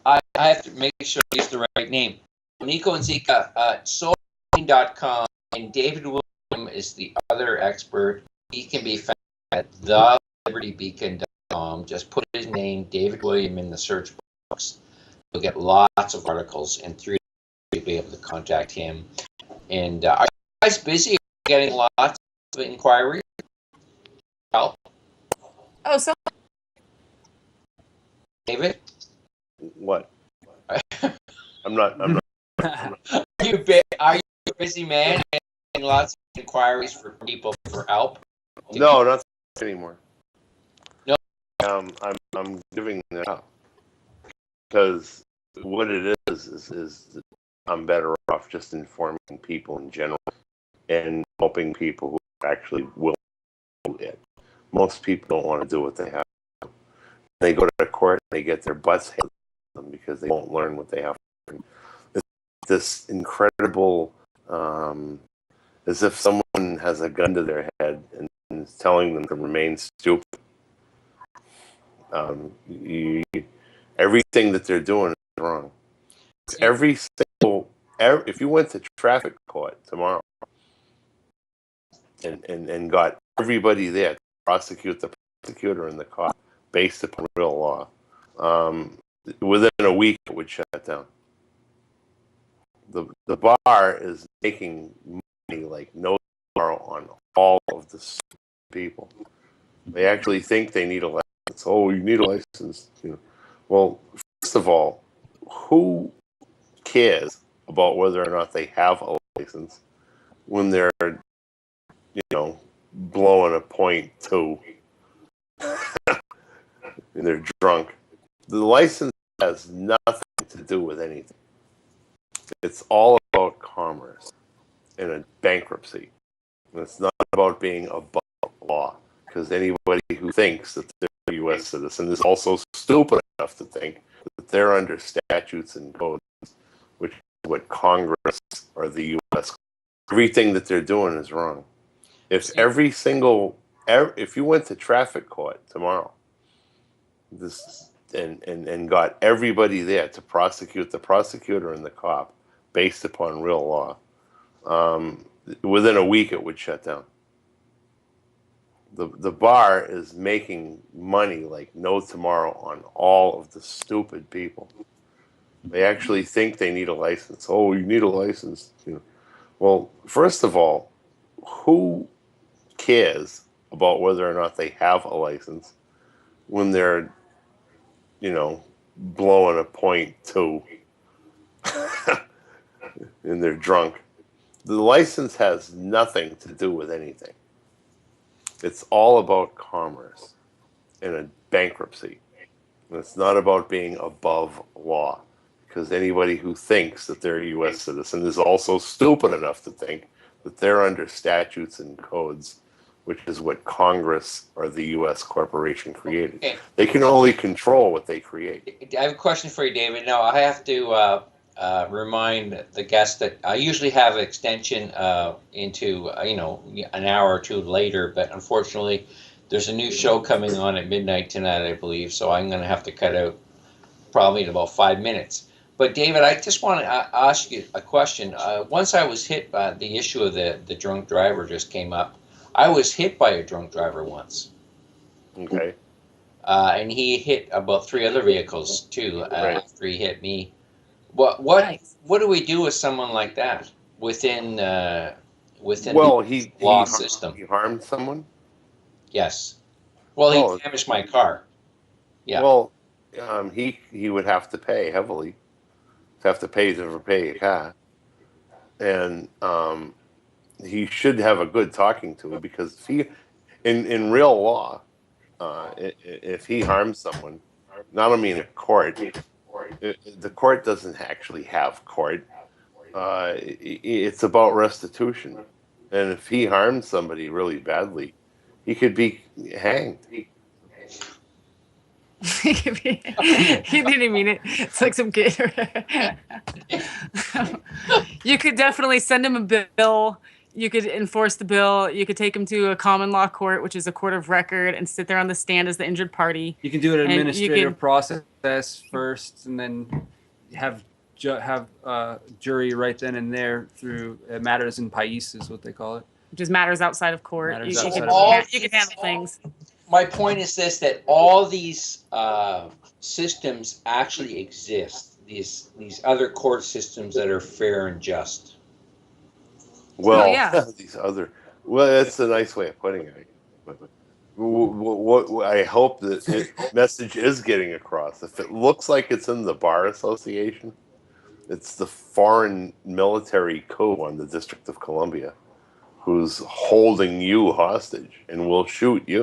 I have to make sure I use the right name. Neko and Zeeka, soulbean.com, and David William is the other expert. He can be found at thelibertybeacon.com. Just put his name, David William, in the search box. You'll get lots of articles, and through you'll be able to contact him. And are you guys busy getting lots of inquiries? Help? Oh, so David? What? I'm not. Are you a busy man getting lots of inquiries for people for help? No, not anymore. No. I'm giving that up because what it is I'm better off just informing people in general and helping people who actually will do it. Most people don't want to do what they have to. They go to court and they get their butts handed to them because they won't learn what they have to learn. It's this incredible, as if someone has a gun to their head and is telling them to remain stupid. Everything that they're doing is wrong. If you went to traffic court tomorrow and got everybody there to prosecute the prosecutor and the cop based upon real law, within a week it would shut down. The bar is making money like no tomorrow on all of the people. They actually think they need a license. Oh, you need a license. Well, first of all, who cares about whether or not they have a license when they're, blowing a .2 and they're drunk? The license has nothing to do with anything. It's all about commerce and a bankruptcy. And it's not about being above law, because anybody who thinks that they're a U.S. citizen is also stupid enough to think that they're under statutes and codes, which is what Congress or the U.S. Everything that they're doing is wrong. If you went to traffic court tomorrow, and got everybody there to prosecute the prosecutor and the cop based upon real law, within a week it would shut down. The bar is making money like no tomorrow on all of the stupid people. They actually think they need a license. Oh, you need a license. Well, first of all, who cares about whether or not they have a license when they're, blowing a .2 and they're drunk? The license has nothing to do with anything. It's all about commerce and a bankruptcy. And it's not about being above law, because anybody who thinks that they're a U.S. citizen is also stupid enough to think that they're under statutes and codes, which is what Congress or the U.S. corporation created. Okay. They can only control what they create. I have a question for you, David. Now, I have to remind the guests that I usually have an extension into, an hour or two later, but unfortunately, there's a new show coming on at midnight tonight, I believe, so I'm going to have to cut out probably in about 5 minutes. But David, I just want to ask you a question. Once I was hit by the issue of the drunk driver just came up. I was hit by a drunk driver once. Okay. And he hit about 3 other vehicles too Right. after he hit me. What do we do with someone like that within Well, the law system? He harmed someone. Yes. Well, Oh. he damaged my car. Yeah. Well, he would have to pay heavily. Have to pay to repay a car, and he should have a good talking to, because if he, in real law, if he harms someone, not only in a court, the court doesn't actually have court. It's about restitution, and if he harms somebody really badly, he could be hanged. He didn't mean it. It's like some kid. You could definitely send him a bill. You could enforce the bill. You could take him to a common law court, which is a court of record, and sit there on the stand as the injured party. You can do an administrative process first, and then have jury right then and there through matters in pais is what they call it. Which is matters outside of court. You can handle things. My point is this, that all these systems actually exist, these other court systems that are fair and just. Well, yeah. That's a nice way of putting it. What I hope that the message is getting across. If it looks like it's in the Bar Association, it's the Foreign Military Code on the District of Columbia, who's holding you hostage and will shoot you.